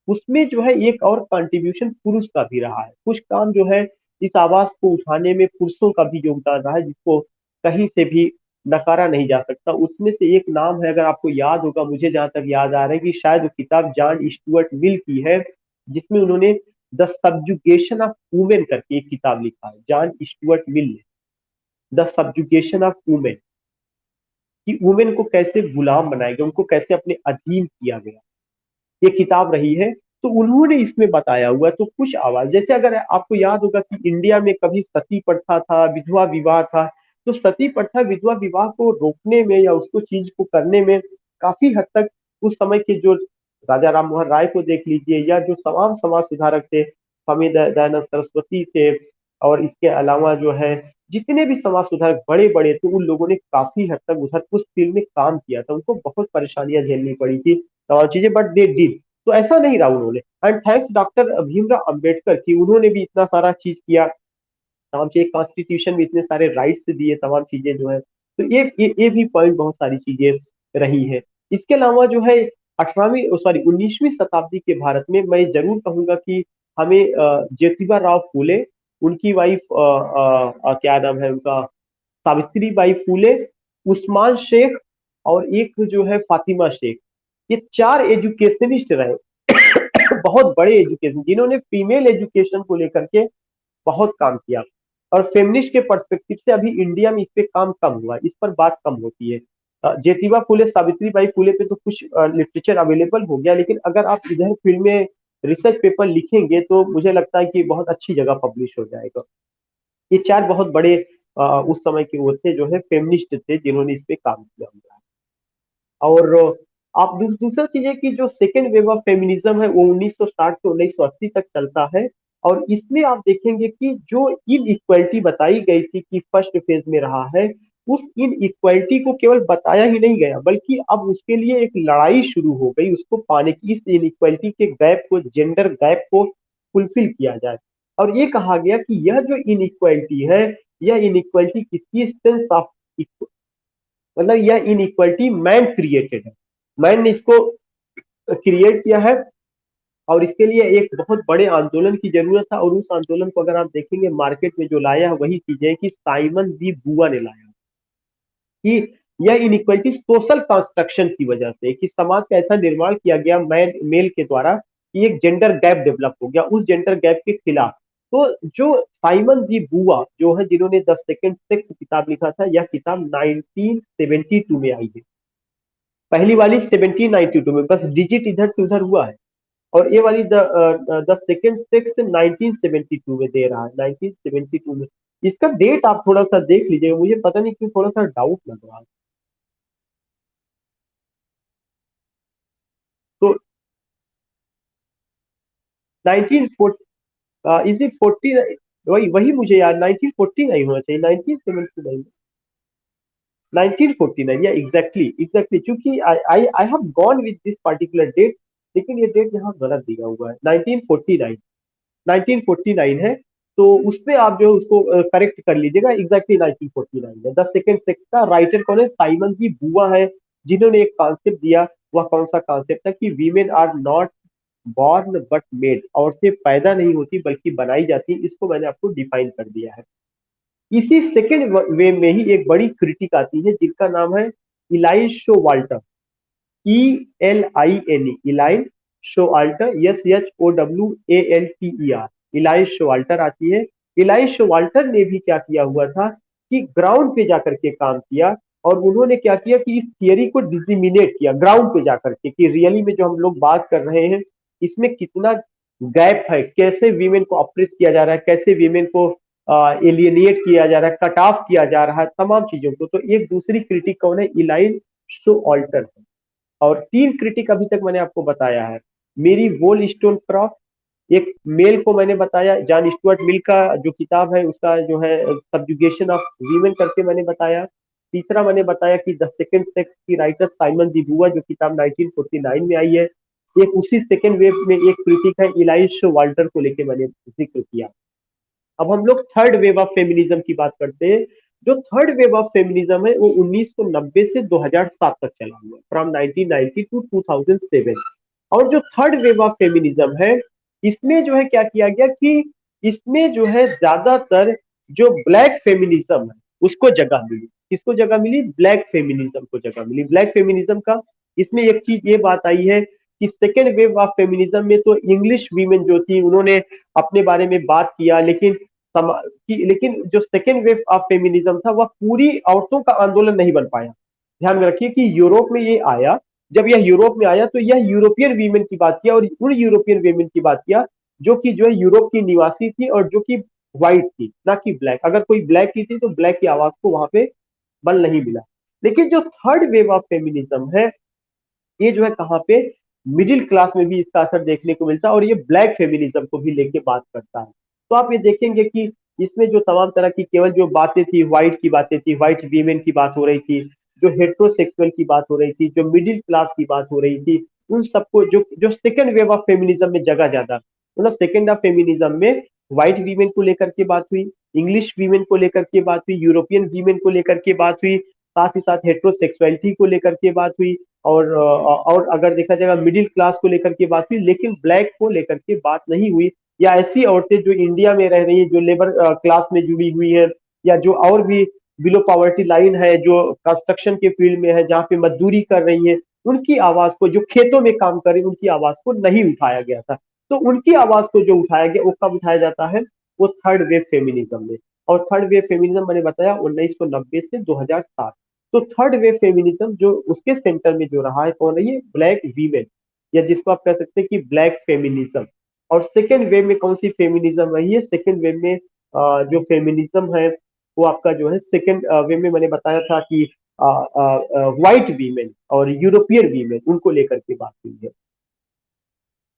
उसमें जो है एक और कंट्रीब्यूशन पुरुष का भी रहा है। कुछ काम जो है इस आवाज को उठाने में पुरुषों का भी योगदान रहा है, जिसको कहीं से भी नकारा नहीं जा सकता। उसमें से एक नाम है, अगर आपको याद होगा, मुझे जहां तक याद आ रहा है कि शायद वो किताब जॉन स्टुअर्ट मिल की है, जिसमें उन्होंने द सब्जुगेशन ऑफ वुमेन करके एक किताब लिखा है, जॉन स्टुअर्ट मिल ने, द सब्जुगेशन ऑफ वुमेन, कि वुमेन को कैसे गुलाम बनाया गया, उनको कैसे अपने अधीन किया गया, ये किताब रही है। तो उन्होंने इसमें बताया हुआ है। तो कुछ आवाज, जैसे अगर आपको याद होगा कि इंडिया में कभी सती प्रथा था, विधवा विवाह था, तो सती प्रथा विधवा विवाह को रोकने में या उसको चीज को करने में काफी हद तक उस समय के जो राजा राम मोहन राय को देख लीजिए, या जो तमाम समाज सुधारक थे, स्वामी दयानंद सरस्वती थे, और इसके अलावा जो है जितने भी समाज सुधारक बड़े बड़े थे, उन लोगों ने काफी हद तक उधर उस फील्ड में काम किया था। उनको बहुत परेशानियां झेलनी पड़ी थी और चीजें, बट दे डिड। तो ऐसा नहीं रहा उन्होंने। And thanks doctor Bhimrao Ambedkar की, उन्होंने भी इतना सारा चीज किया, तमाम चीजें, कॉन्स्टिट्यूशन में इतने सारे राइट्स दिए, तमाम चीजें जो है। तो ये भी पॉइंट, बहुत सारी चीजें रही है। इसके अलावा जो है 18वीं सॉरी 19वीं शताब्दी के भारत में मैं जरूर कहूंगा कि हमें ज्योतिबा राव फूले, उनकी वाइफ क्या नाम है उनका, सावित्री बाई फूले, उस्मान शेख, और एक जो है फातिमा शेख, ये चार एजुकेशनिस्ट रहे। बहुत बड़े एजुकेशन, जिन्होंने फीमेल एजुकेशन को लेकर के बहुत काम किया। और फेमिनिस्ट के पर्सपेक्टिव से अभी इंडिया में इस पे काम कम हुआ, इस पर बात कम होती है। ज्योतिबा फूले, सावित्री बाई फूले पे तो कुछ लिटरेचर अवेलेबल हो गया, लेकिन अगर आप इधर फील्ड में रिसर्च पेपर लिखेंगे तो मुझे लगता है कि बहुत अच्छी जगह पब्लिश हो जाएगा। ये चार बहुत बड़े उस समय के वो थे, जो है फेमिनिस्ट थे, जिन्होंने इस पे काम किया हुआ है। और आप दूसरा चीज है कि जो सेकेंड वेव ऑफ फेमिनिज्म है वो 1960 से 1980 तक चलता है। और इसमें आप देखेंगे कि जो इनइक्वालिटी बताई गई थी कि फर्स्ट फेज में रहा है, उस इनइक्वालिटी को केवल बताया ही नहीं गया, बल्कि अब उसके लिए एक लड़ाई शुरू हो गई उसको पाने की। इस इनइक्वालिटी के गैप को, जेंडर गैप को फुलफिल किया जाए। और ये कहा गया कि यह जो इनइक्वालिटी है, यह इनइक्वालिटी किसकी, सेंस ऑफ, मतलब यह इनइक्वालिटी मैन क्रिएटेड है, मैन ने इसको क्रिएट किया है। और इसके लिए एक बहुत बड़े आंदोलन की जरूरत था, और उस आंदोलन को अगर आप देखेंगे मार्केट में जो लाया है वही चीजें कि साइमन दी बुआ ने लाया, कि यह इनइक्वालिटी सोशल कंस्ट्रक्शन की वजह से, कि समाज का ऐसा निर्माण किया गया मैन मेल के द्वारा कि एक जेंडर गैप डेवलप हो गया, उस जेंडर गैप के खिलाफ। तो जो साइमन दी बुआ जो है, जिन्होंने द सेकंड सेक्स किताब लिखा था, यह किताब 1972 में आई है। पहली वाली 1792 में, बस डिजिट इधर से उधर हुआ है। और ये वाली द सेकंड सेक्स 1972 में दे रहा है, 1972 में। इसका डेट आप थोड़ा सा देख लीजिएगा, मुझे पता नहीं क्यों थोड़ा सा डाउट लग रहा है। तो 1940, इज इट 40, वही वही मुझे याद, 1949 होना चाहिए, 1979, 1949, या एग्जैक्टली एग्जैक्टली, क्योंकि I I I have gone with this particular date, लेकिन ये डेट यहाँ गलत दिया हुआ है, 1949, 1949 है। तो उसमें आप जो उसको करेक्ट कर लीजिएगा, एग्जैक्टली 1949 है। द सेकंड सेक्स का राइटर कौन है, साइमन की बुआ है, जिन्होंने एक कॉन्सेप्ट दिया। वह कौन सा कॉन्सेप्ट है कि women are not born but made, औरतें पैदा नहीं होती बल्कि बनाई जाती, इसको मैंने आपको डिफाइन कर दिया है। इसी सेकेंड वे में ही एक बड़ी क्रिटिक आती है, जिनका नाम है Elaine Showalter, ELINE, Elaine Showalter, SHOWALTER, Elaine Showalter आती है। इलाइन शोवाल्टर ने भी क्या किया हुआ था कि ग्राउंड पे जाकर के काम किया, और उन्होंने क्या किया कि इस थियरी को डिसिमिनेट किया ग्राउंड पे जाकर के, कि रियली में जो हम लोग बात कर रहे हैं इसमें कितना गैप है, कैसे वीमेन को अप्रेस किया जा रहा है, कैसे वीमेन को एलियनेट किया जा रहा है, कट ऑफ किया जा रहा है, तमाम चीजों को। तो एक दूसरी क्रिटिक कौन है, इलाइन शो ऑल्टर है। और तीन क्रिटिक अभी तक मैंने आपको बताया है। मेरी वोलस्टोनक्रॉफ्ट, एक मेल को मैंने बताया, जॉन स्टुअर्ट मिल का जो किताब है उसका जो है सब्जुगेशन ऑफ वीमेन करके मैंने बताया। तीसरा मैंने बताया कि द सेकंड सेक्स की राइटर साइमन दी बुआ, जो किताब 1949 में आई है। एक उसी सेकंड वेव में एक क्रिटिक है इलाइश वाल्टर को लेके मैंने जिक्र किया। अब हम लोग थर्ड वेव ऑफ फेमिनिज्म की बात करते हैं। जो थर्ड वेव ऑफ फेमिनिज्म है वो 1990 से 2007 तक चला हुआ, फ्रॉम 1990 टू 2007। और जो थर्ड वेव ऑफ फेमिनिज्म है, इसमें जो है क्या किया गया कि इसमें जो है ज्यादातर जो ब्लैक फेमिनिज्म है उसको जगह मिली। किसको जगह मिली? ब्लैक फेमिनिज्म को जगह मिली। ब्लैक फेमिनिज्म का इसमें एक चीज ये बात आई है कि सेकेंड वेव ऑफ फेमिनिज्म में तो इंग्लिश वीमेन जो थी उन्होंने अपने बारे में बात किया, लेकिन जो सेकेंड वेव ऑफ फेमिनिज्म था वह पूरी औरतों का आंदोलन नहीं बन पाया। ध्यान में रखिए कि यूरोप में ये आया, जब यह यूरोप में आया तो यह यूरोपियन वीमेन की बात किया, और उन यूरोपियन वीमेन की बात किया जो है यूरोप की निवासी थी और जो कि व्हाइट थी, ना कि ब्लैक। अगर कोई ब्लैक की थी तो ब्लैक की आवाज को वहां पे बल नहीं मिला। लेकिन जो थर्ड वेव ऑफ फेमिनिज्म है, ये जो है कहाँ पे, मिडिल क्लास में भी इसका असर देखने को मिलता है, और ये ब्लैक फेमिनिज्म को भी लेके बात करता है। तो आप ये देखेंगे कि इसमें जो तमाम तरह की केवल जो बातें थी, व्हाइट की बातें थी, व्हाइट वीमेन की बात हो रही थी, जो हेट्रोसेक्सुअल की बात हो रही थी, जो मिडिल क्लास की बात हो रही थी, उन सबको जो जो सेकेंड वेव ऑफ फेमिनिज्म में जगह ज्यादा, मतलब सेकेंड ऑफ फेमिनिज्म में व्हाइट वीमेन को लेकर के बात हुई, इंग्लिश वीमेन को लेकर के बात हुई, यूरोपियन वीमेन को लेकर के बात हुई, साथ ही साथ हेट्रोसेक्सुअलिटी को लेकर के बात हुई, और अगर देखा जाएगा मिडिल क्लास को लेकर के बात हुई, लेकिन ब्लैक को लेकर के बात नहीं हुई। या ऐसी औरतें जो इंडिया में रह रही है, जो लेबर क्लास में जुड़ी हुई है, या जो और भी बिलो पॉवर्टी लाइन है, जो कंस्ट्रक्शन के फील्ड में है, जहाँ पे मजदूरी कर रही है, उनकी आवाज को, जो खेतों में काम कर रही है, उनकी आवाज को नहीं उठाया गया था। तो उनकी आवाज को जो उठाया गया वो कब उठाया जाता है? वो थर्ड वेव फेमिनिज्म में। और थर्ड वेव फेमिनिज्म मैंने बताया 1990 से 2007। तो थर्ड वेव फेमिनिज्म जो उसके सेंटर में जो रहा है कौन है? ये ब्लैक वीमेन, या जिसको आप कह सकते हैं कि ब्लैक फेमिनिज्म। और सेकेंड वेव में कौन सी फेमिनिज्म रही है? सेकेंड वेव में जो फेमिनिज्म है वो आपका जो है सेकेंड वेव में मैंने बताया था कि व्हाइट वीमेन और यूरोपियन वीमेन उनको लेकर के बात हुई है।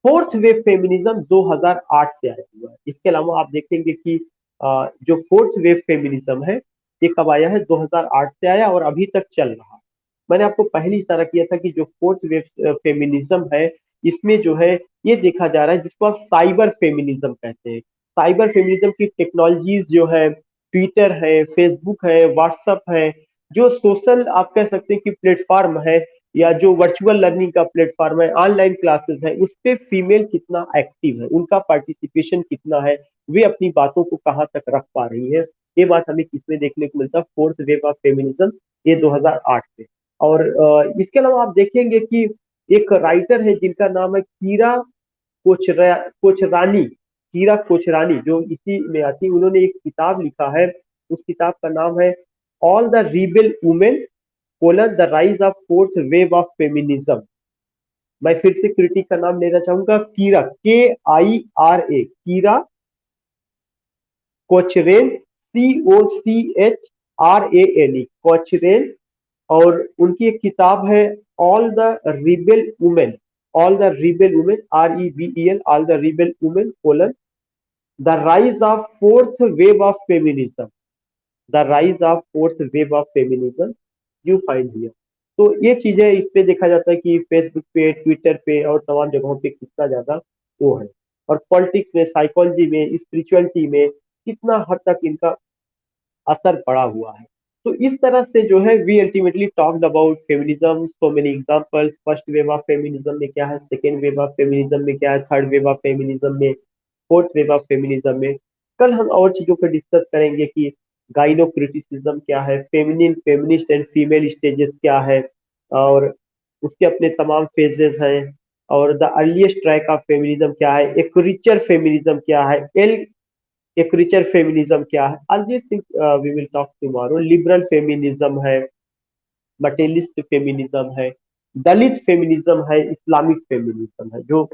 फोर्थ वेव फेमिनिज्म 2008 से आया हुआ है। इसके अलावा आप देखेंगे कि जो फोर्थ वेव फेमिनिज्म है ये कब आया है? 2008 से आया और अभी तक चल रहा है। मैंने आपको पहले इशारा किया था कि जो फोर्थ वेव फेमिनिज्म है इसमें जो है ये देखा जा रहा है जिसको आप साइबर फेमिनिज्म कहते हैं। साइबर फेमिनिज्म की टेक्नोलॉजीज जो है, ट्विटर है, फेसबुक है, व्हाट्सअप है, जो सोशल आप कह सकते हैं कि प्लेटफॉर्म है, या जो वर्चुअल लर्निंग का प्लेटफॉर्म है, ऑनलाइन क्लासेस है, उस पे फीमेल कितना एक्टिव है, उनका पार्टिसिपेशन कितना है, वे अपनी बातों को कहाँ तक रख पा रही है, ये बात हमें किसमें देखने को मिलता है? फोर्थ वेव ऑफ फेमिनिज्म, ये 2008 में। और इसके अलावा आप देखेंगे कि एक राइटर है जिनका नाम है कोचरानी, कीरा कोचरानी, जो इसी में आती है। उन्होंने एक किताब लिखा है, उस किताब का नाम है all the rebel women colon the rise of fourth wave of feminism. मैं फिर से क्रिटिक का नाम लेना चाहूंगा, कीरा, KIRA, कीरा कोचरेन, COCHRANE, कोचरेन। और उनकी एक किताब है all the rebel women, all the rebel women, REBEL, all the rebel women colon the rise of fourth wave of feminism, the rise of fourth wave of feminism you find here. तो ये चीजें इस पे देखा जाता है कि Facebook पे, ट्विटर पे और तमाम जगहों पे कितना ज्यादा वो है। और पॉलिटिक्स में, साइकोलॉजी में, स्पिरिचुअलिटी में कितना हद तक इनका असर पड़ा हुआ है। तो इस तरह से जो है we ultimately talked about feminism, so many examples. First wave of feminism में क्या है, सेकेंड वेव ऑफ फेमिनिज्म में क्या है, थर्ड वेव ऑफ फेमिनिज्म में, फोर्थ वेव ऑफ फेमिनिज्म में। कल हम और चीजों पर डिस्कस करेंगे कि गाइनो क्रिटिसिज्म क्या है, feminine, feminist and female stages क्या है, और उसके अपने तमाम फेजेस हैं, और the earliest track of feminism क्या है, एक रिचर फेमिनिज्म क्या है, एक रिचर फेमिनिज्म क्या है। All this things we will talk tomorrow. Liberal feminism है, मटेरियलिस्ट फेमिनिज्म है, दलित फेमिनिज्म है, इस्लामिक फेमिनिज्म है, जो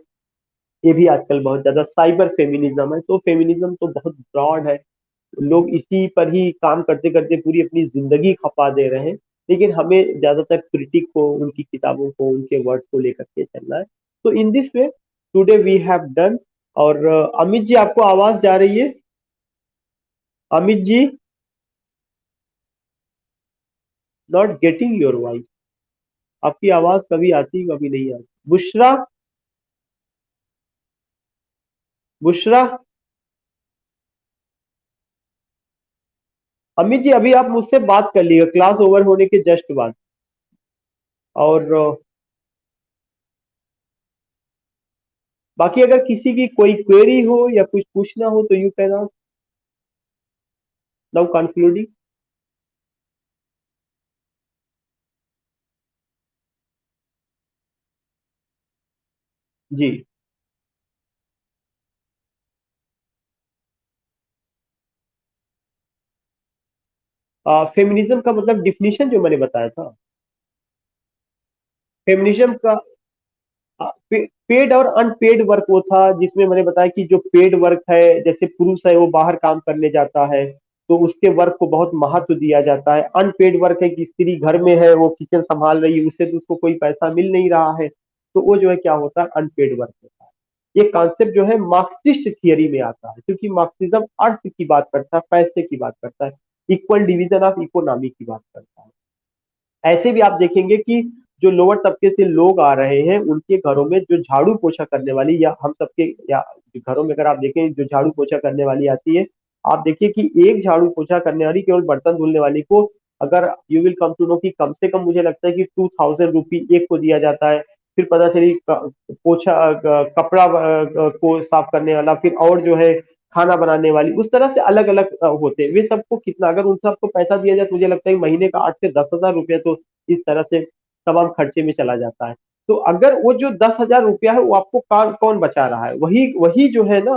ये भी आजकल बहुत ज्यादा साइबर फेमिनिज्म है। तो फेमिनिज्म तो बहुत ब्रॉड है, लोग इसी पर ही काम करते करते पूरी अपनी जिंदगी खपा दे रहे हैं। लेकिन हमें ज्यादातर क्रिटिक को, उनकी किताबों को, उनके वर्ड्स को लेकर के चलना है। तो in this way today we have done. और अमित जी आपको आवाज जा रही है? Amit ji, not getting your voice. आपकी आवाज कभी आती कभी नहीं आती। बुशरा, बुशरा। अमित जी अभी आप मुझसे बात कर लीजिए क्लास ओवर होने के जस्ट बाद। और बाकी अगर किसी की कोई क्वेरी हो या कुछ पूछना हो तो you can ask now concluding. जी। फेमिनिज्म का मतलब डिफिनीशन जो मैंने बताया था। फेमिनिज्म का पेड और अनपेड वर्क वो था जिसमें मैंने बताया कि जो पेड वर्क है, जैसे पुरुष है वो बाहर काम करने जाता है तो उसके वर्क को बहुत महत्व दिया जाता है। अनपेड वर्क है कि स्त्री घर में है, वो किचन संभाल रही है, उससे तो उसको कोई पैसा मिल नहीं रहा है, तो वो जो है क्या होता है, अनपेड वर्क होता है। ये कॉन्सेप्ट जो है मार्क्सिस्ट थियरी में आता है, क्योंकि मार्क्सिज्म अर्थ की बात करता है, पैसे की बात करता है, इक्वल डिवीजन ऑफ इकोनॉमी की बात करता है। ऐसे भी आप देखेंगे कि जो लोअर तबके से लोग आ रहे हैं उनके घरों में जो झाड़ू पोछा करने वाली, या हम सबके या घरों में अगर आप देखें जो झाड़ू पोछा करने वाली आती है, आप देखिए कि एक झाड़ू पोछा करने वाली केवल बर्तन धुलने वाली को, अगर you will come to know कि कम से कम मुझे लगता है कि 2000 रुपी एक को दिया जाता है। फिर पता चली पोछा कपड़ा को साफ करने वाला, फिर और जो है खाना बनाने वाली, उस तरह से अलग अलग होते हैं। वे सबको कितना, अगर उन सबको पैसा दिया जाए तो मुझे लगता है कि महीने का 8 से 10 हजार रुपया तो इस तरह से तमाम खर्चे में चला जाता है। तो अगर वो जो 10 हजार रुपया है वो आपको कौन बचा रहा है, वही वही जो है ना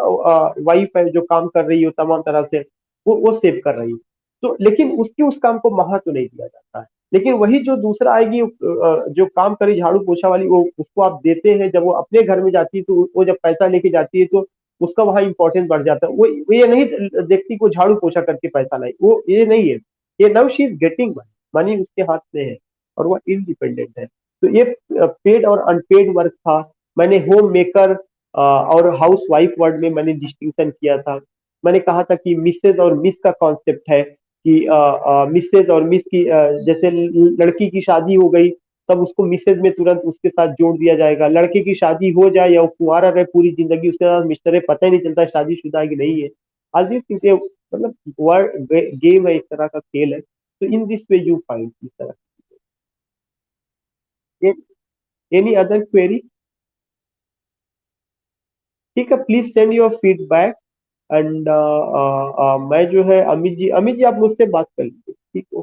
वाइफ है जो काम कर रही हो तमाम तरह से, वो सेव कर रही है। तो लेकिन उसकी उस काम को महत्व नहीं दिया जाता है। लेकिन वही जो दूसरा आएगी जो काम करे झाड़ू पोछा वाली, वो उसको आप देते हैं, जब वो अपने घर में जाती है तो वो जब पैसा लेके जाती है तो उसका वहां इंपॉर्टेंस बढ़ जाता है। वो ये नहीं देखती को झाड़ू पोछा करके पैसा लाई, वो ये नहीं है। ये now she is getting money, money उसके हाथ में है और वो इंडिपेंडेंट है। तो ये पेड और अनपेड वर्क था। मैंने होम मेकर और हाउस वाइफ वर्ड में मैंने डिस्टिंक्शन किया था। मैंने कहा था कि मिसेज और मिस का कॉन्सेप्ट है कि मिसेज और मिस की जैसे लड़की की शादी हो गई तब उसको मिसेज में तुरंत उसके साथ जोड़ दिया जाएगा। लड़के की शादी हो जाए या वो कुंवारा रहे पूरी जिंदगी उसके साथ मिस्टर पता ही नहीं चलता शादीशुदा है कि नहीं है। आज दिस चीजें मतलब वर्ड गेम है, एक तरह का खेल है। तो in this way you find इस तरह। Any other query? ठीक है, please send your feedback. And मैं जो है अमित जी, अमित जी आप मुझसे बात कर लीजिए, ठीक है।